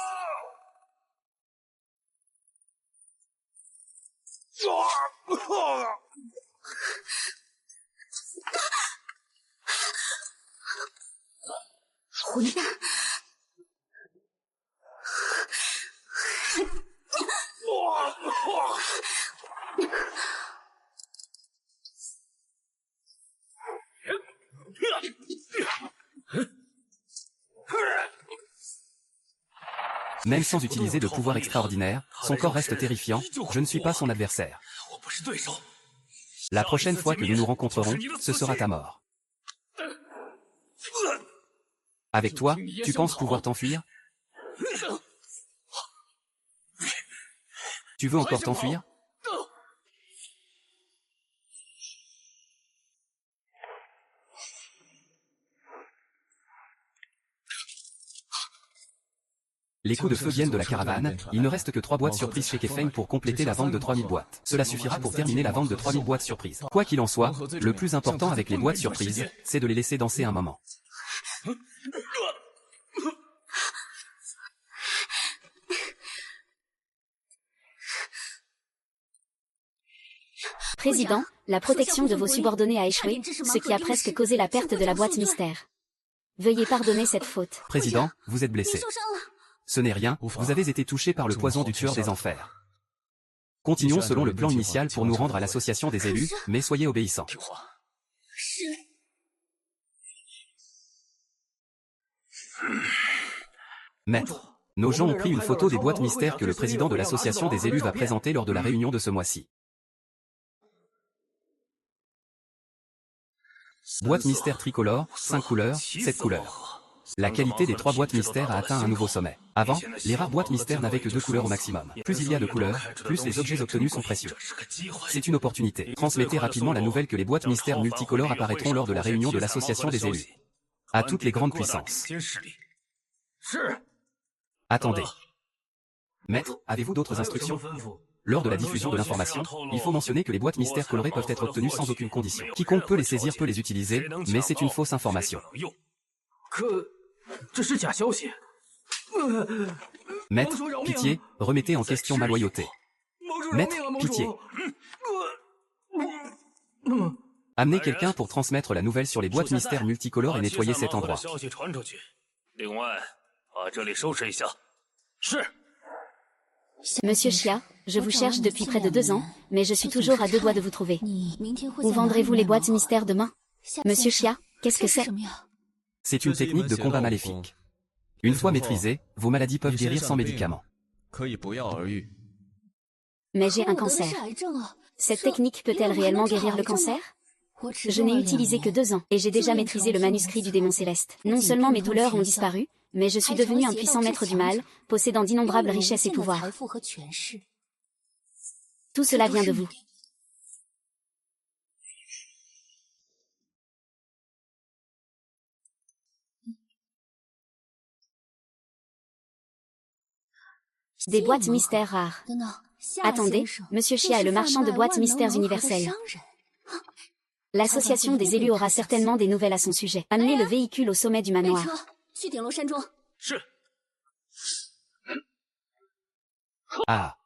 Même sans utiliser de pouvoir extraordinaire, son corps reste terrifiant, je ne suis pas son adversaire. La prochaine fois que nous nous rencontrerons, ce sera ta mort. Avec toi, tu penses pouvoir t'enfuir? Tu veux encore t'enfuir? Les coups de feu viennent de la caravane, il ne reste que 3 boîtes surprises chez Kefeng pour compléter la vente de 3000 boîtes. Cela suffira pour terminer la vente de 3000 boîtes surprises. Quoi qu'il en soit, le plus important avec les boîtes surprises, c'est de les laisser danser un moment. Président, la protection de vos subordonnés a échoué, ce qui a presque causé la perte de la boîte mystère. Veuillez pardonner cette faute. Président, vous êtes blessé. Ce n'est rien, vous avez été touché par le poison du tueur des enfers. Continuons selon le plan initial pour nous rendre à l'association des élus, mais soyez obéissants. Maître, nos gens ont pris une photo des boîtes mystères que le président de l'association des élus va présenter lors de la réunion de ce mois-ci. Boîte mystère tricolore, 5 couleurs, 7 couleurs. La qualité des 3 boîtes mystères a atteint un nouveau sommet. Avant, les rares boîtes mystères n'avaient que 2 couleurs au maximum. Plus il y a de couleurs, plus les objets obtenus sont précieux. C'est une opportunité. Transmettez rapidement la nouvelle que les boîtes mystères multicolores apparaîtront lors de la réunion de l'association des élus. À toutes les grandes puissances. Attendez. Maître, avez-vous d'autres instructions? Lors de la diffusion de l'information, il faut mentionner que les boîtes mystères colorées peuvent être obtenues sans aucune condition. Quiconque peut les saisir peut les utiliser, mais c'est une fausse information. Maître, pitié, remettez en question ma loyauté. Maître, pitié. Amenez quelqu'un pour transmettre la nouvelle sur les boîtes mystères multicolores et nettoyer cet endroit. Monsieur Xia, je vous cherche depuis près de 2 ans, mais je suis toujours à 2 doigts de vous trouver. Où vendrez-vous les boîtes mystères demain? Monsieur Xia, qu'est-ce que c'est? C'est une technique de combat maléfique. Une fois maîtrisée, vos maladies peuvent guérir sans médicaments. Mais j'ai un cancer. Cette technique peut-elle réellement guérir le cancer? Je n'ai utilisé que 2 ans, et j'ai déjà maîtrisé le manuscrit du démon céleste. Non seulement mes douleurs ont disparu, mais je suis devenu un puissant maître du mal, possédant d'innombrables richesses et pouvoirs. Tout cela vient de vous. Des boîtes mystères rares. Attendez, Monsieur Xia est le marchand de boîtes mystères universelles. L'association des élus aura certainement des nouvelles à son sujet. Amenez le véhicule au sommet du manoir. Ah.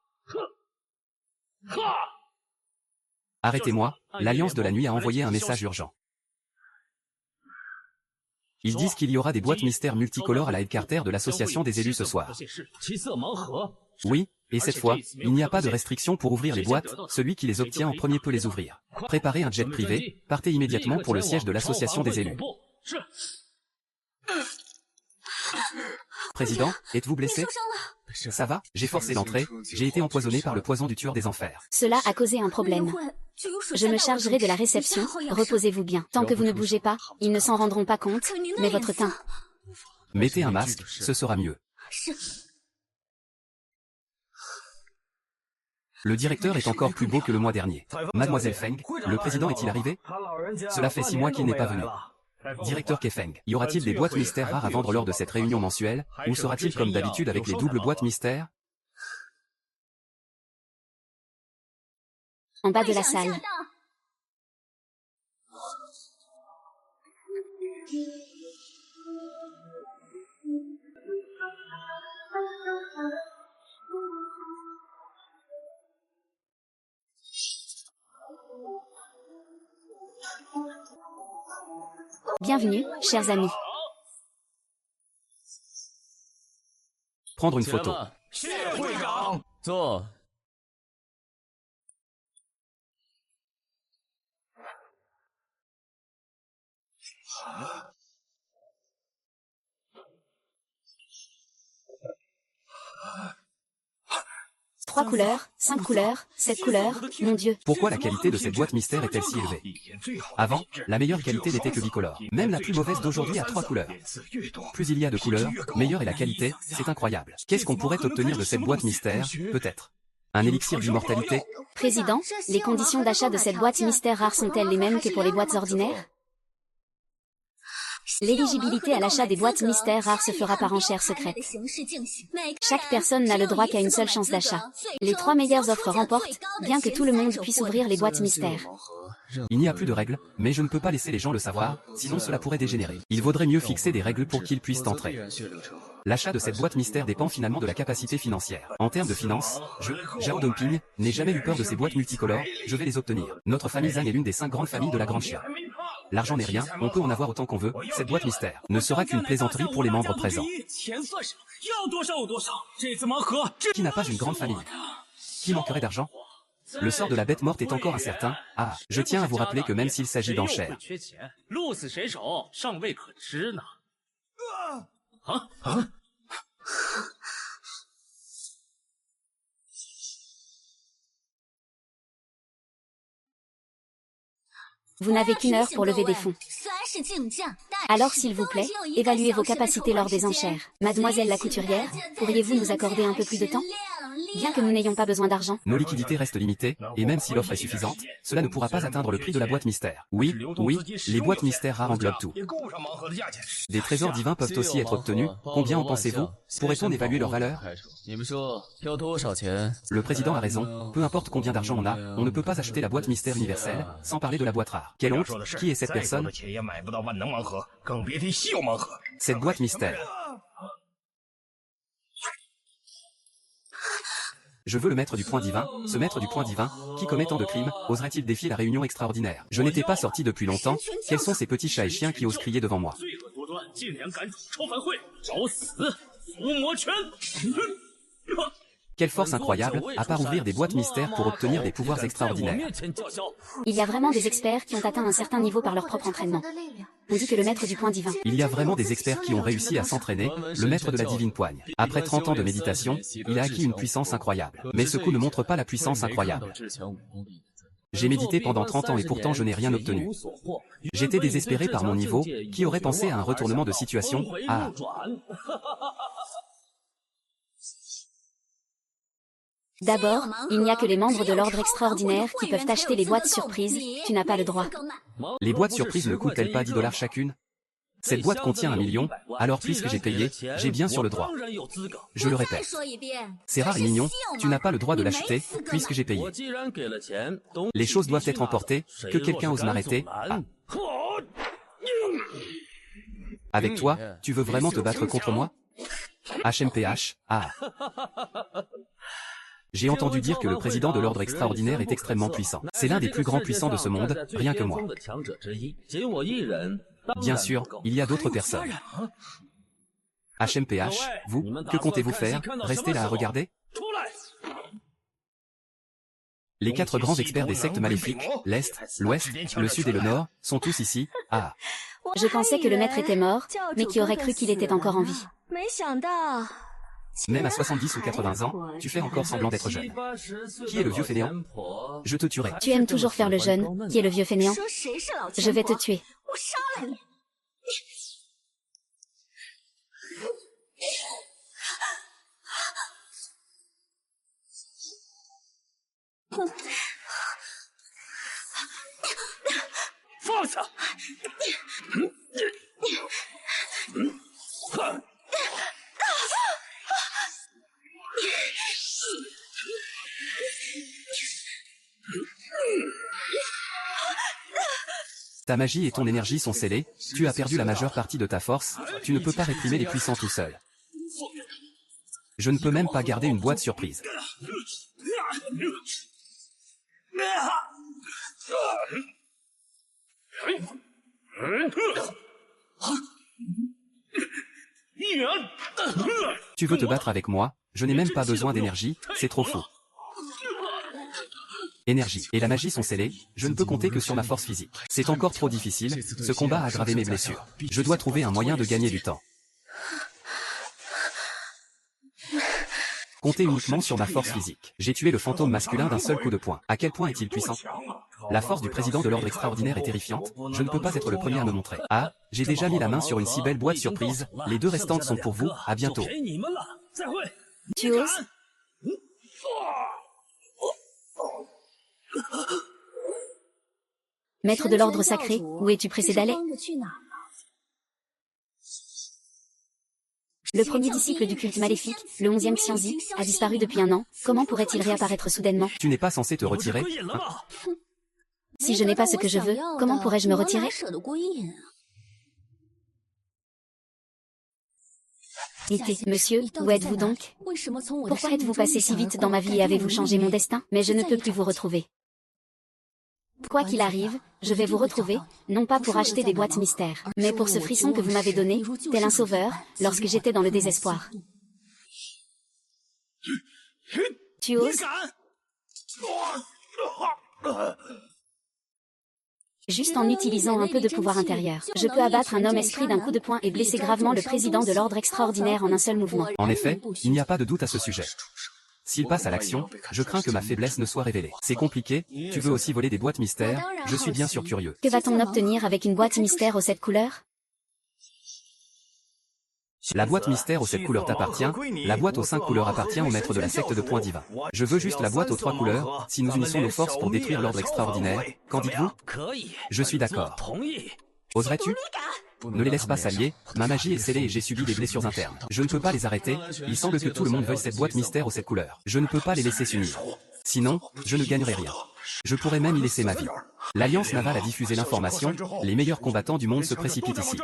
Arrêtez-moi, l'Alliance de la Nuit a envoyé un message urgent. Ils disent qu'il y aura des boîtes mystères multicolores à la headquarter de l'association des élus ce soir. Oui, et cette fois, il n'y a pas de restriction pour ouvrir les boîtes, celui qui les obtient en premier peut les ouvrir. Préparez un jet privé, partez immédiatement pour le siège de l'association des élus. Président, êtes-vous blessé? Ça va, j'ai forcé l'entrée, j'ai été empoisonné par le poison du tueur des enfers. Cela a causé un problème. Je me chargerai de la réception, reposez-vous bien. Tant que vous ne bougez pas, ils ne s'en rendront pas compte, mais votre teint. Mettez un masque, ce sera mieux. Le directeur est encore plus beau que le mois dernier. Mademoiselle Feng, le président est-il arrivé? Cela fait 6 mois qu'il n'est pas venu. Directeur Kefeng, y aura-t-il des boîtes mystères rares à vendre lors de cette réunion mensuelle, ou sera-t-il comme d'habitude avec les doubles boîtes mystères? En bas de la salle. Bienvenue, chers amis. Prendre une photo. 3 couleurs, 5 couleurs, 7 couleurs, mon Dieu. Pourquoi la qualité de cette boîte mystère est-elle si élevée? Avant, la meilleure qualité n'était que bicolore. Même la plus mauvaise d'aujourd'hui a 3 couleurs. Plus il y a de couleurs, meilleure est la qualité, c'est incroyable. Qu'est-ce qu'on pourrait obtenir de cette boîte mystère, peut-être? Un élixir d'immortalité? Président, les conditions d'achat de cette boîte mystère rare sont-elles les mêmes que pour les boîtes ordinaires? L'éligibilité à l'achat des boîtes mystères rares se fera par enchère secrète. Chaque personne n'a le droit qu'à une seule chance d'achat. Les 3 meilleures offres remportent, bien que tout le monde puisse ouvrir les boîtes mystères. Il n'y a plus de règles, mais je ne peux pas laisser les gens le savoir, sinon cela pourrait dégénérer. Il vaudrait mieux fixer des règles pour qu'ils puissent entrer. L'achat de cette boîte mystère dépend finalement de la capacité financière. En termes de finances, Zhao Dongping, n'ai jamais eu peur de ces boîtes multicolores, je vais les obtenir. Notre famille Zhang est l'une des 5 grandes familles de la Grande Chia. L'argent n'est rien, on peut en avoir autant qu'on veut, cette boîte mystère ne sera qu'une plaisanterie pour les membres présents. Qui n'a pas une grande famille? Qui manquerait d'argent? Le sort de la bête morte est encore incertain. Ah, je tiens à vous rappeler que même s'il s'agit d'enchères. Vous n'avez qu'une heure pour lever des fonds. Alors s'il vous plaît, évaluez vos capacités lors des enchères. Mademoiselle la couturière, pourriez-vous nous accorder un peu plus de temps? Bien que nous n'ayons pas besoin d'argent. Nos liquidités restent limitées, et même si l'offre est suffisante, cela ne pourra pas atteindre le prix de la boîte mystère. Oui, les boîtes mystères rares englobent tout. Des trésors divins peuvent aussi être obtenus, combien en pensez-vous? Pourrait-on évaluer leur valeur? Le président a raison, peu importe combien d'argent on a, on ne peut pas acheter la boîte mystère universelle, sans parler de la boîte rare. Quelle honte, qui est cette personne? Cette boîte mystère. Je veux le maître du point divin, ce maître du point divin, qui commet tant de crimes, oserait-il défier la réunion extraordinaire? Je n'étais pas sorti depuis longtemps, quels sont ces petits chats et chiens qui osent crier devant moi? Quelle force incroyable, à part ouvrir des boîtes mystères pour obtenir des pouvoirs extraordinaires. Il y a vraiment des experts qui ont atteint un certain niveau par leur propre entraînement. On dit que le maître du point divin. Il y a vraiment des experts qui ont réussi à s'entraîner, le maître de la divine poigne. Après 30 ans de méditation, il a acquis une puissance incroyable. Mais ce coup ne montre pas la puissance incroyable. J'ai médité pendant 30 ans et pourtant je n'ai rien obtenu. J'étais désespéré par mon niveau, qui aurait pensé à un retournement de situation? Ah. D'abord, il n'y a que les membres de l'ordre extraordinaire qui peuvent acheter les boîtes surprises, tu n'as pas le droit. Les boîtes surprises ne coûtent-elles pas 10 $ chacune? Cette boîte contient 1 million, alors puisque j'ai payé, j'ai bien sûr le droit. Je le répète. C'est rare et mignon, tu n'as pas le droit de l'acheter, puisque j'ai payé. Les choses doivent être emportées, que quelqu'un ose m'arrêter. Ah. Avec toi, tu veux vraiment te battre contre moi? HMPH, ah. J'ai entendu dire que le président de l'ordre extraordinaire est extrêmement puissant. C'est l'un des plus grands puissants de ce monde, rien que moi. Bien sûr, il y a d'autres personnes. HMPH, vous, que comptez-vous faire? Restez là à regarder? Les 4 grands experts des sectes maléfiques, l'Est, l'Ouest, le Sud et le Nord, sont tous ici. Ah. Je pensais que le maître était mort, mais qui aurait cru qu'il était encore en vie? Même à 70 ou 80 ans, tu fais encore semblant d'être jeune. Qui est le vieux fainéant? Je te tuerai. Tu aimes toujours faire le jeune, qui est le vieux fainéant? Je vais te tuer. Ta magie et ton énergie sont scellées, tu as perdu la majeure partie de ta force, tu ne peux pas réprimer les puissants tout seul. Je ne peux même pas garder une boîte surprise. Tu veux te battre avec moi? Je n'ai même pas besoin d'énergie, c'est trop fou. Énergie et la magie sont scellées, je ne peux compter que sur ma force physique. C'est encore trop difficile, ce combat a aggravé mes blessures. Je dois trouver un moyen de gagner du temps. Comptez uniquement sur ma force physique. J'ai tué le fantôme masculin d'un seul coup de poing. À quel point est-il puissant? La force du président de l'ordre extraordinaire est terrifiante, je ne peux pas être le premier à me montrer. Ah, j'ai déjà mis la main sur une si belle boîte surprise, les 2 restantes sont pour vous, à bientôt. Tu oses? Maître de l'ordre sacré, où es-tu pressé d'aller? Le premier disciple du culte maléfique, le 11e Xianzi, a disparu depuis 1 an, comment pourrait-il réapparaître soudainement? Tu n'es pas censé te retirer, hein? Si je n'ai pas ce que je veux, comment pourrais-je me retirer? Été, monsieur, où êtes-vous donc? Pourquoi êtes-vous passé si vite dans ma vie et avez-vous changé mon destin? Mais je ne peux plus vous retrouver. Quoi qu'il arrive, je vais vous retrouver, non pas pour acheter des boîtes mystères, mais pour ce frisson que vous m'avez donné, tel un sauveur, lorsque j'étais dans le désespoir. Tu oses? Juste en utilisant un peu de pouvoir intérieur, je peux abattre un homme esprit d'un coup de poing et blesser gravement le président de l'ordre extraordinaire en un seul mouvement. En effet, il n'y a pas de doute à ce sujet. S'il passe à l'action, je crains que ma faiblesse ne soit révélée. C'est compliqué, tu veux aussi voler des boîtes mystères, je suis bien sûr curieux. Que va-t-on obtenir avec une boîte mystère aux 7 couleurs? La boîte mystère aux 7 couleurs t'appartient, la boîte aux 5 couleurs appartient au maître de la secte de Point Divin. Je veux juste la boîte aux 3 couleurs, si nous unissons nos forces pour détruire l'ordre extraordinaire, qu'en dites-vous? Je suis d'accord. Oserais-tu? Ne les laisse pas s'allier, ma magie est scellée et j'ai subi des blessures internes. Je ne peux pas les arrêter, il semble que tout le monde veuille cette boîte mystère aux 7 couleurs. Je ne peux pas les laisser s'unir. Sinon, je ne gagnerai rien. Je pourrais même y laisser ma vie. L'Alliance navale a diffusé l'information, les meilleurs combattants du monde se précipitent ici.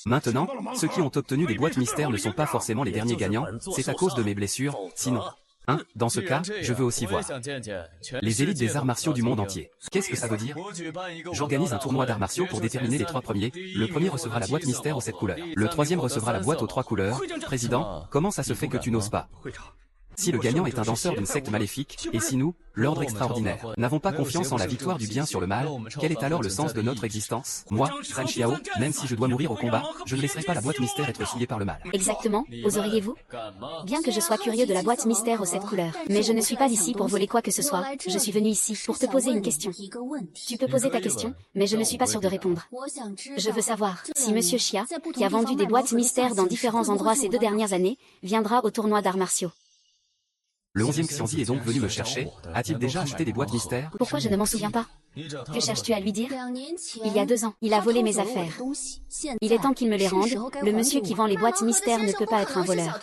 Maintenant, ceux qui ont obtenu des boîtes mystères ne sont pas forcément les derniers gagnants, c'est à cause de mes blessures, sinon... Hein, dans ce cas, je veux aussi voir les élites des arts martiaux du monde entier. Qu'est-ce que ça veut dire? J'organise un tournoi d'arts martiaux pour déterminer les 3 premiers. Le premier recevra la boîte mystère aux 7 couleurs. Le troisième recevra la boîte aux 3 couleurs. Président, comment ça se fait que tu n'oses pas? Si le gagnant est un danseur d'une secte maléfique, et si nous, l'ordre extraordinaire, n'avons pas confiance en la victoire du bien sur le mal, quel est alors le sens de notre existence? Moi, San Xiao, même si je dois mourir au combat, je ne laisserai pas la boîte mystère être souillée par le mal. Exactement, oseriez-vous? Bien que je sois curieux de la boîte mystère aux 7 couleurs, mais je ne suis pas ici pour voler quoi que ce soit, je suis venu ici pour te poser une question. Tu peux poser ta question, mais je ne suis pas sûr de répondre. Je veux savoir si Monsieur Xia, qui a vendu des boîtes mystères dans différents endroits ces 2 dernières années, viendra au tournoi d'arts martiaux. Le 11e Xianzi est donc venu me chercher, a-t-il déjà acheté des boîtes mystères? Pourquoi je ne m'en souviens pas? Que cherches-tu à lui dire? Il y a 2 ans, il a volé mes affaires. Il est temps qu'il me les rende, le monsieur qui vend les boîtes mystères ne peut pas être un voleur.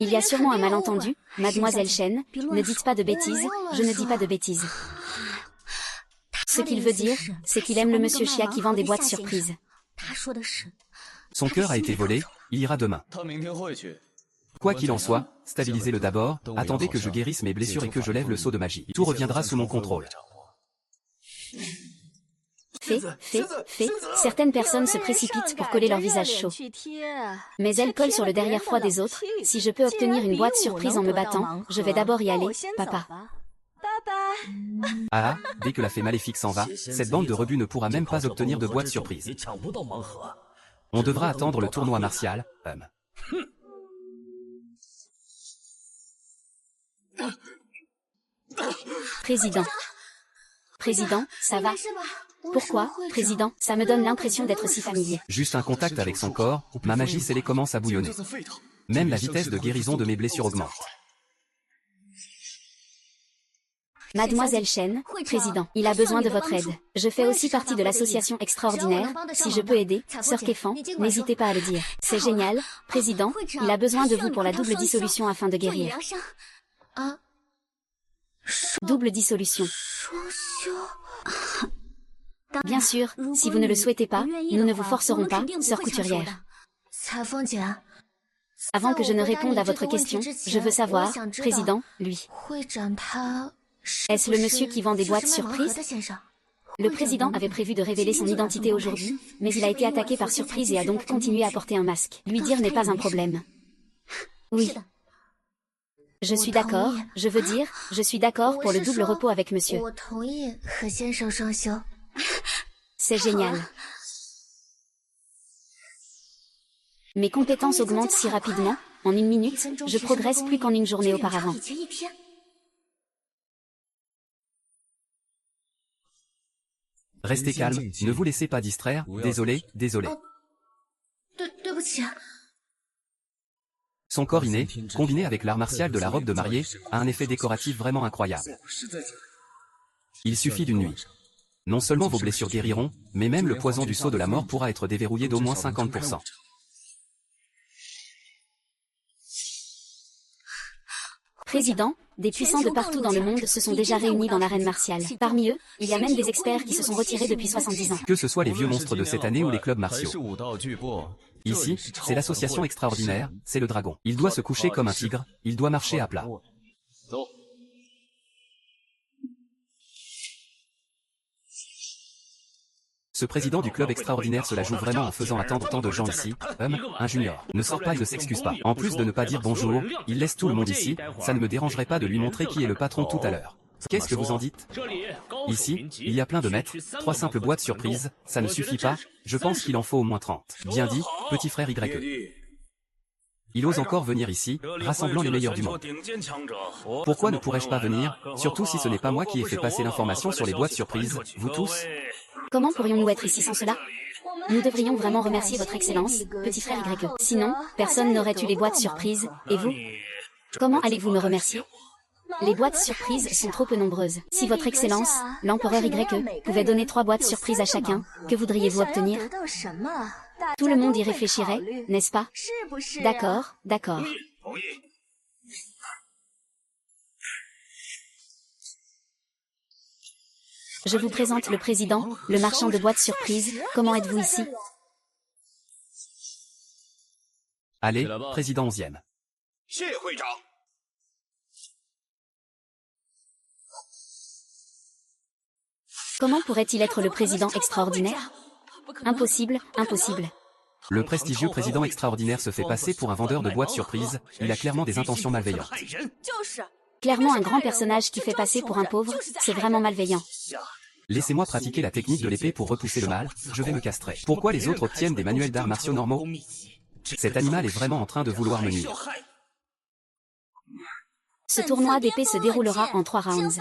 Il y a sûrement un malentendu, mademoiselle Shen, ne dites pas de bêtises, je ne dis pas de bêtises. Ce qu'il veut dire, c'est qu'il aime le monsieur Xia qui vend des boîtes surprises. Son cœur a été volé, il ira demain. Quoi qu'il en soit, stabilisez-le d'abord, attendez que je guérisse mes blessures et que je lève le sceau de magie. Tout reviendra sous mon contrôle. Certaines personnes se précipitent pour coller leur visage chaud. Mais elles collent sur le derrière froid des autres. Si je peux obtenir une boîte surprise en me battant, je vais d'abord y aller, papa. Ah, dès que la fée maléfique s'en va, cette bande de rebuts ne pourra même pas obtenir de boîte surprise. On devra attendre le tournoi martial, Président, ça va? Pourquoi, Président? Ça me donne l'impression d'être si familier. Juste un contact avec son corps, ma magie scellée commence à bouillonner. Même la vitesse de guérison de mes blessures augmente. Mademoiselle Shen, Président, il a besoin de votre aide. Je fais aussi partie de l'association extraordinaire, si je peux aider, Sœur Kefan, n'hésitez pas à le dire. C'est génial, Président, il a besoin de vous pour la double dissolution afin de guérir. Double dissolution. Bien sûr, si vous ne le souhaitez pas, nous ne vous forcerons pas, sœur couturière. Avant que je ne réponde à votre question, je veux savoir, Président, lui. Est-ce le monsieur qui vend des boîtes surprises? Le président avait prévu de révéler son identité aujourd'hui, mais il a été attaqué par surprise et a donc continué à porter un masque. Lui dire n'est pas un problème. Oui. Je suis d'accord, je veux dire, je suis d'accord pour le double repos avec monsieur. C'est génial. Mes compétences augmentent si rapidement, En une minute, je progresse plus qu'en une journée auparavant. Restez calme, ne vous laissez pas distraire, désolé, désolé. Son corps inné, combiné avec l'art martial de la robe de mariée, a un effet décoratif vraiment incroyable. Il suffit d'une nuit. Non seulement vos blessures guériront, mais même le poison du sceau de la mort pourra être déverrouillé d'au moins 50%. Président, des puissants de partout dans le monde se sont déjà réunis dans l'arène martiale. Parmi eux, il y a même des experts qui se sont retirés depuis 70 ans. Que ce soit les vieux monstres de cette année ou les clubs martiaux. Ici, c'est l'association extraordinaire, c'est le dragon. Il doit se coucher comme un tigre, il doit marcher à plat. Ce président du club extraordinaire se la joue vraiment en faisant attendre tant de gens ici. Un junior. Ne sort pas et ne s'excuse pas. En plus de ne pas dire bonjour, il laisse tout le monde ici, ça ne me dérangerait pas de lui montrer qui est le patron tout à l'heure. Qu'est-ce que vous en dites? Ici, il y a plein de maîtres, 3 simples boîtes surprises, ça ne suffit pas, je pense qu'il en faut au moins 30. Bien dit, petit frère YE. Il ose encore venir ici, rassemblant les meilleurs du monde. Pourquoi ne pourrais-je pas venir, surtout si ce n'est pas moi qui ai fait passer l'information sur les boîtes surprises, vous tous? Comment pourrions-nous être ici sans cela? Nous devrions vraiment remercier votre excellence, petit frère YE. Sinon, personne n'aurait eu les boîtes surprises, et vous? Comment allez-vous me remercier? Les boîtes surprises sont trop peu nombreuses. Si votre excellence, l'empereur YE, pouvait donner 3 boîtes surprises à chacun, que voudriez-vous obtenir? Tout le monde y réfléchirait, n'est-ce pas? D'accord, d'accord. Je vous présente le président, le marchand de boîtes surprises. Comment êtes-vous ici? Allez, président 11e. Comment pourrait-il être le président extraordinaire? Impossible, impossible. Le prestigieux président extraordinaire se fait passer pour un vendeur de boîtes surprises, il a clairement des intentions malveillantes. Clairement un grand personnage qui fait passer pour un pauvre, c'est vraiment malveillant. Laissez-moi pratiquer la technique de l'épée pour repousser le mal, je vais me castrer. Pourquoi les autres obtiennent des manuels d'arts martiaux normaux? Cet animal est vraiment en train de vouloir me nuire. Ce tournoi d'épée se déroulera en 3 rounds.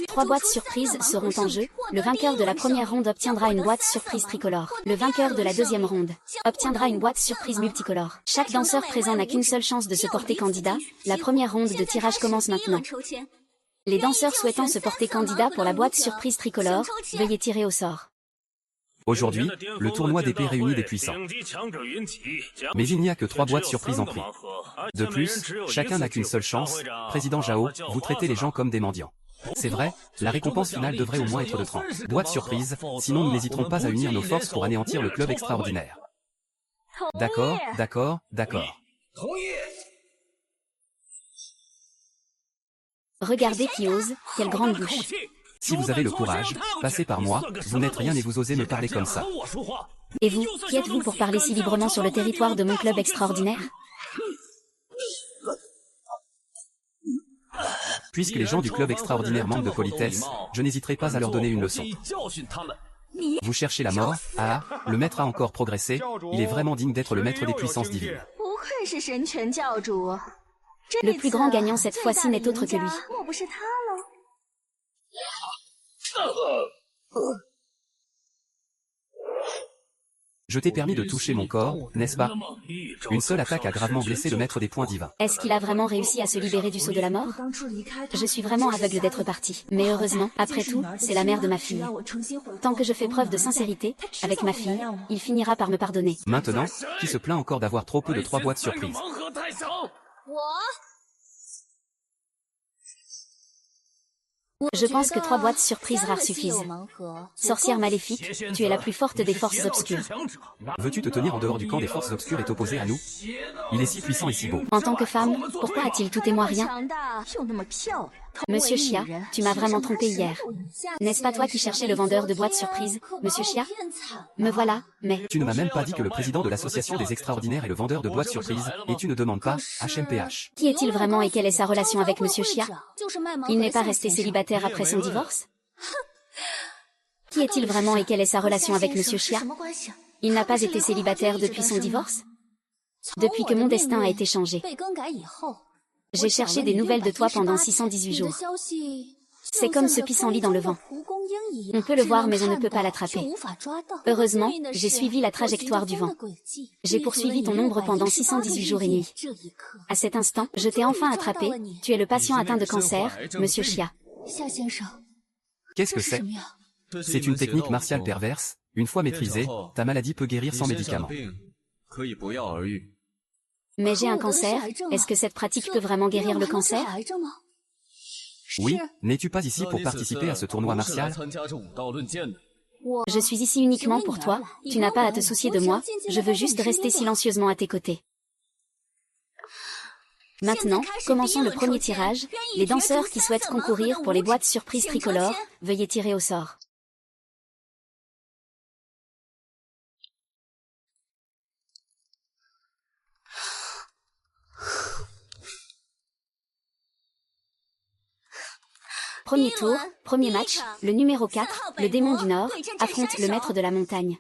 3 boîtes surprises seront en jeu. Le vainqueur de la première ronde obtiendra une boîte surprise tricolore. Le vainqueur de la deuxième ronde obtiendra une boîte surprise multicolore. Chaque danseur présent n'a qu'une seule chance de se porter candidat. La première ronde de tirage commence maintenant. Les danseurs souhaitant se porter candidat pour la boîte surprise tricolore, veuillez tirer au sort. Aujourd'hui, le tournoi d'épée réunit des puissants. Mais il n'y a que 3 boîtes surprises en prix. De plus, chacun n'a qu'une seule chance. Président Jao, vous traitez les gens comme des mendiants. C'est vrai, la récompense finale devrait au moins être de 30 boîtes surprises, sinon nous n'hésiterons pas à unir nos forces pour anéantir le club extraordinaire. D'accord, d'accord, d'accord. Regardez qui ose, quelle grande bouche. Si vous avez le courage, passez par moi, vous n'êtes rien et vous osez me parler comme ça. Et vous, qui êtes-vous pour parler si librement sur le territoire de mon club extraordinaire? Puisque les gens du club extraordinaire manquent de politesse, je n'hésiterai pas à leur donner une leçon. Vous cherchez la mort? Ah, le maître a encore progressé, il est vraiment digne d'être le maître des puissances divines. Le plus grand gagnant cette fois-ci n'est autre que lui. Je t'ai permis de toucher mon corps, n'est-ce pas? Une seule attaque a gravement blessé le maître des points divins. Est-ce qu'il a vraiment réussi à se libérer du sceau de la mort? Je suis vraiment aveugle d'être parti. Mais heureusement, après tout, c'est la mère de ma fille. Tant que je fais preuve de sincérité, avec ma fille, il finira par me pardonner. Maintenant, qui se plaint encore d'avoir trop peu de 3 boîtes surprises? Je pense que 3 boîtes surprises rares suffisent. Sorcière maléfique, tu es la plus forte des forces obscures. Veux-tu te tenir en dehors du camp des forces obscures et t'opposer à nous? Il est si puissant et si beau. En tant que femme, pourquoi a-t-il tout et moi rien? Monsieur Xia, tu m'as vraiment trompé hier. N'est-ce pas toi qui cherchais le vendeur de boîtes surprises, Monsieur Xia? Me voilà, mais... Tu ne m'as même pas dit que le président de l'association des extraordinaires est le vendeur de boîtes surprises, et tu ne demandes pas, HMPH. Qui est-il vraiment et quelle est sa relation avec Monsieur Xia? Il n'est pas resté célibataire après son divorce? Qui est-il vraiment et quelle est sa relation avec Monsieur Xia? Il n'a pas été célibataire depuis son divorce? Depuis que mon destin a été changé. J'ai cherché des nouvelles de toi pendant 618 jours. C'est comme ce pissenlit dans le vent. On peut le voir mais on ne peut pas l'attraper. Heureusement, j'ai suivi la trajectoire du vent. J'ai poursuivi ton ombre pendant 618 jours et nuits. À cet instant, je t'ai enfin attrapé. Tu es le patient atteint de cancer, Monsieur Xia. Qu'est-ce que c'est? C'est une technique martiale perverse. Une fois maîtrisée, ta maladie peut guérir sans médicaments. Mais j'ai un cancer, est-ce que cette pratique peut vraiment guérir le cancer? Oui, n'es-tu pas ici pour participer à ce tournoi martial? Je suis ici uniquement pour toi, tu n'as pas à te soucier de moi, je veux juste rester silencieusement à tes côtés. Maintenant, commençons le premier tirage. Les danseurs qui souhaitent concourir pour les boîtes surprises tricolores, veuillez tirer au sort. Premier tour, premier match, le numéro 4, le démon du Nord, affronte le maître de la montagne.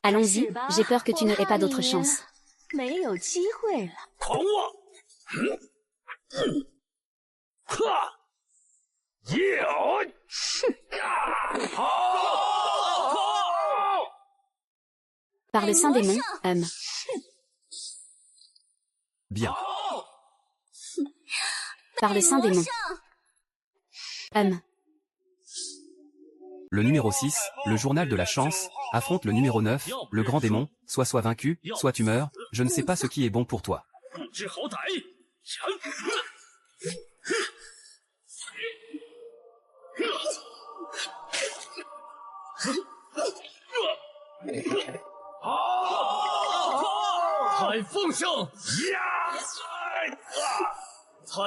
Allons-y, j'ai peur que tu n'aies pas d'autre chance. Par le saint démon, Bien. Par le saint démon. Le numéro 6, le journal de la chance, affronte le numéro 9, le grand démon, soit vaincu, soit tu meurs, je ne sais pas ce qui est bon pour toi.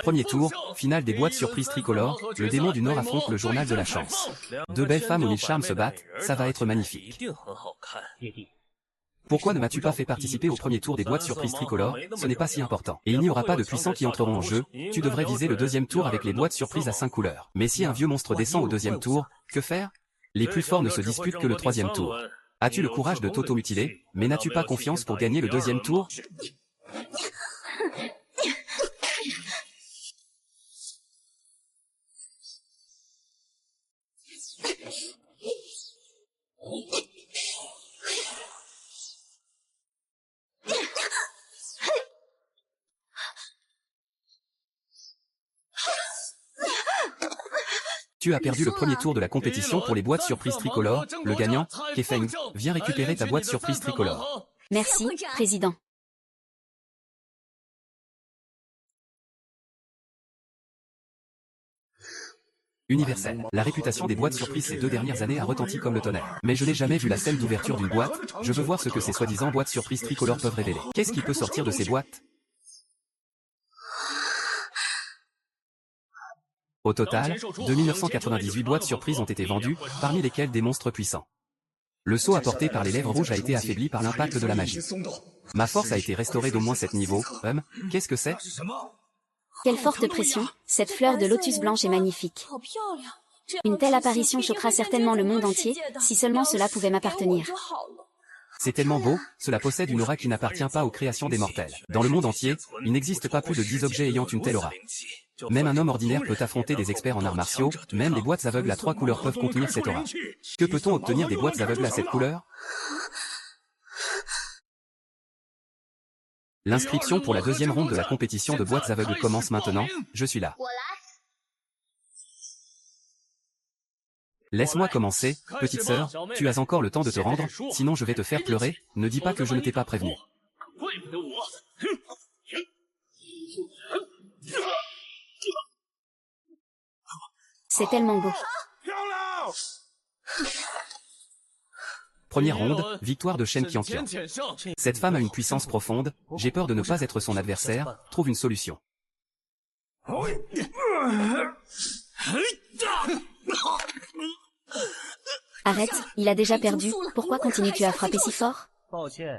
Premier tour, finale des boîtes surprises tricolores, le démon du Nord affronte le journal de la chance. Deux belles femmes aux mille charmes se battent, ça va être magnifique. Pourquoi ne m'as-tu pas fait participer au premier tour des boîtes surprises tricolores? Ce n'est pas si important. Et il n'y aura pas de puissants qui entreront en jeu, tu devrais viser le deuxième tour avec les boîtes surprises à 5 couleurs. Mais si un vieux monstre descend au deuxième tour, que faire? Les plus forts ne se disputent que le troisième tour. As-tu le courage de t'auto-mutiler, mais n'as-tu pas confiance pour gagner le deuxième tour? Tu as perdu le premier tour de la compétition pour les boîtes surprises tricolores, le gagnant, Kefeng, viens récupérer ta boîte surprise tricolore. Merci, président. Universel. La réputation des boîtes surprises ces 2 dernières années a retenti comme le tonnerre. Mais je n'ai jamais vu la scène d'ouverture d'une boîte, je veux voir ce que ces soi-disant boîtes surprises tricolores peuvent révéler. Qu'est-ce qui peut sortir de ces boîtes? Au total, 2998 boîtes surprises ont été vendues, parmi lesquelles des monstres puissants. Le sceau apporté par les lèvres rouges a été affaibli par l'impact de la magie. Ma force a été restaurée d'au moins 7 niveaux. Qu'est-ce que c'est? Quelle forte pression, cette fleur de lotus blanche est magnifique. Une telle apparition choquera certainement le monde entier, si seulement cela pouvait m'appartenir. C'est tellement beau, cela possède une aura qui n'appartient pas aux créations des mortels. Dans le monde entier, il n'existe pas plus de 10 objets ayant une telle aura. Même un homme ordinaire peut affronter des experts en arts martiaux, même les boîtes aveugles à 3 couleurs peuvent contenir cette aura. Que peut-on obtenir des boîtes aveugles à cette couleur? L'inscription pour la deuxième ronde de la compétition de boîtes aveugles commence maintenant, je suis là. Laisse-moi commencer, petite sœur, tu as encore le temps de te rendre, sinon je vais te faire pleurer, ne dis pas que je ne t'ai pas prévenu. C'est tellement beau. Première ronde, victoire de Shen Qianqian. Cette femme a une puissance profonde, j'ai peur de ne pas être son adversaire, trouve une solution. Arrête, il a déjà perdu, pourquoi continues-tu à frapper si fort?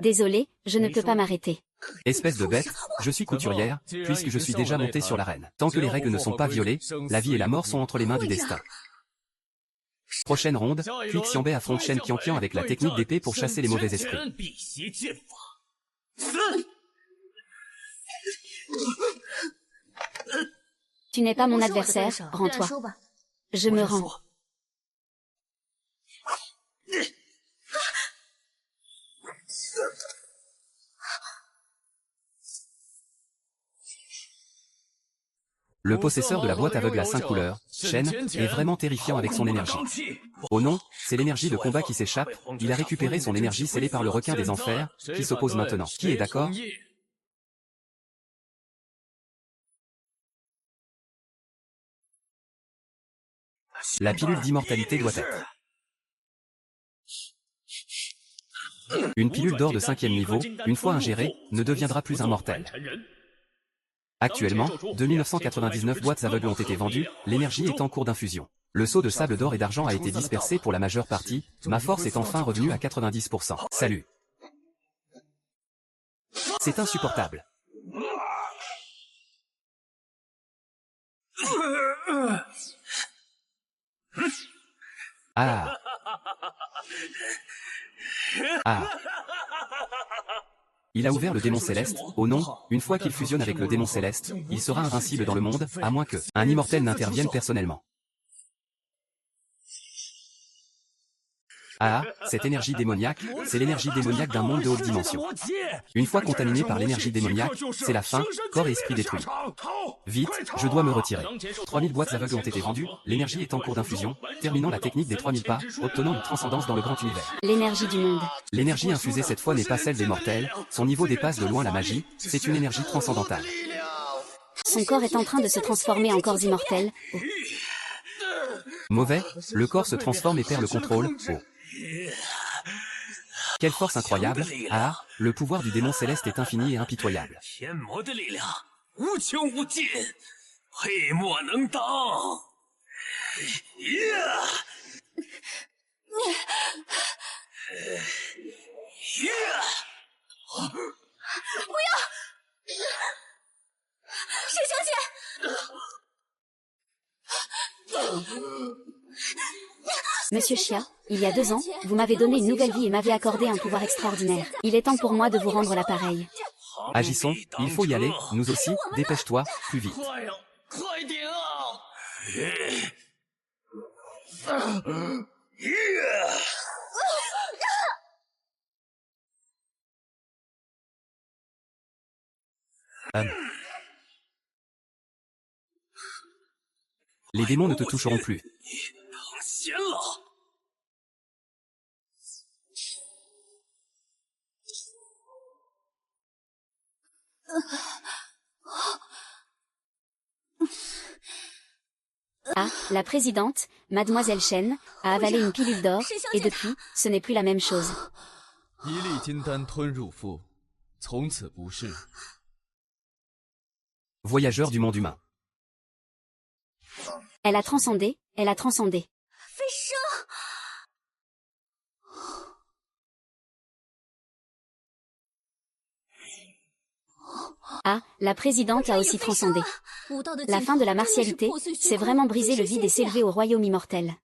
Désolé, je ne peux pas m'arrêter. Espèce de bête, je suis couturière, puisque je suis déjà montée sur l'arène. Tant que les règles ne sont pas violées, la vie et la mort sont entre les mains du destin. Prochaine ronde, Quick Xianbei affronte Shen Qianqian avec la technique d'épée pour chasser les mauvais esprits. Tu n'es pas mon adversaire, rends-toi. Je me rends. Le possesseur de la boîte aveugle à 5 couleurs, Shen, est vraiment terrifiant avec son énergie. Oh non, c'est l'énergie de combat qui s'échappe, il a récupéré son énergie scellée par le requin des enfers, qui s'oppose maintenant. Qui est d'accord? La pilule d'immortalité doit être une pilule d'or de 5e niveau, une fois ingérée, ne deviendra plus un mortel. Actuellement, 2999 boîtes aveugles ont été vendues, l'énergie est en cours d'infusion. Le seau de sable d'or et d'argent a été dispersé pour la majeure partie, ma force est enfin revenue à 90%. Salut. C'est insupportable. Ah. Ah. Il a ouvert le démon céleste, oh non, une fois qu'il fusionne avec le démon céleste, il sera invincible dans le monde, à moins que un immortel n'intervienne personnellement. Ah, cette énergie démoniaque, c'est l'énergie démoniaque d'un monde de haute dimension. Une fois contaminé par l'énergie démoniaque, c'est la fin, corps et esprit détruits. Vite, je dois me retirer. 3000 boîtes aveugles ont été vendues, l'énergie est en cours d'infusion, terminant la technique des 3000 pas, obtenant une transcendance dans le grand univers. L'énergie du monde. L'énergie infusée cette fois n'est pas celle des mortels, son niveau dépasse de loin la magie, c'est une énergie transcendantale. Son corps est en train de se transformer en corps immortel. Oh. Mauvais, le corps se transforme et perd le contrôle, oh. Quelle force incroyable, ah, le pouvoir du démon céleste est infini et impitoyable. Monsieur Xia, il y a 2 ans, vous m'avez donné une nouvelle vie et m'avez accordé un pouvoir extraordinaire. Il est temps pour moi de vous rendre l'appareil. Agissons, il faut y aller, nous aussi, dépêche-toi, plus vite. Les démons ne te toucheront plus. Ah, la présidente, mademoiselle Shen, a avalé une pilule d'or, et depuis, ce n'est plus la même chose. Voyageur du monde humain. Elle a transcendé, elle a transcendé. Ah, la présidente a aussi transcendé. La fin de la martialité, c'est vraiment briser le vide et s'élever au royaume immortel.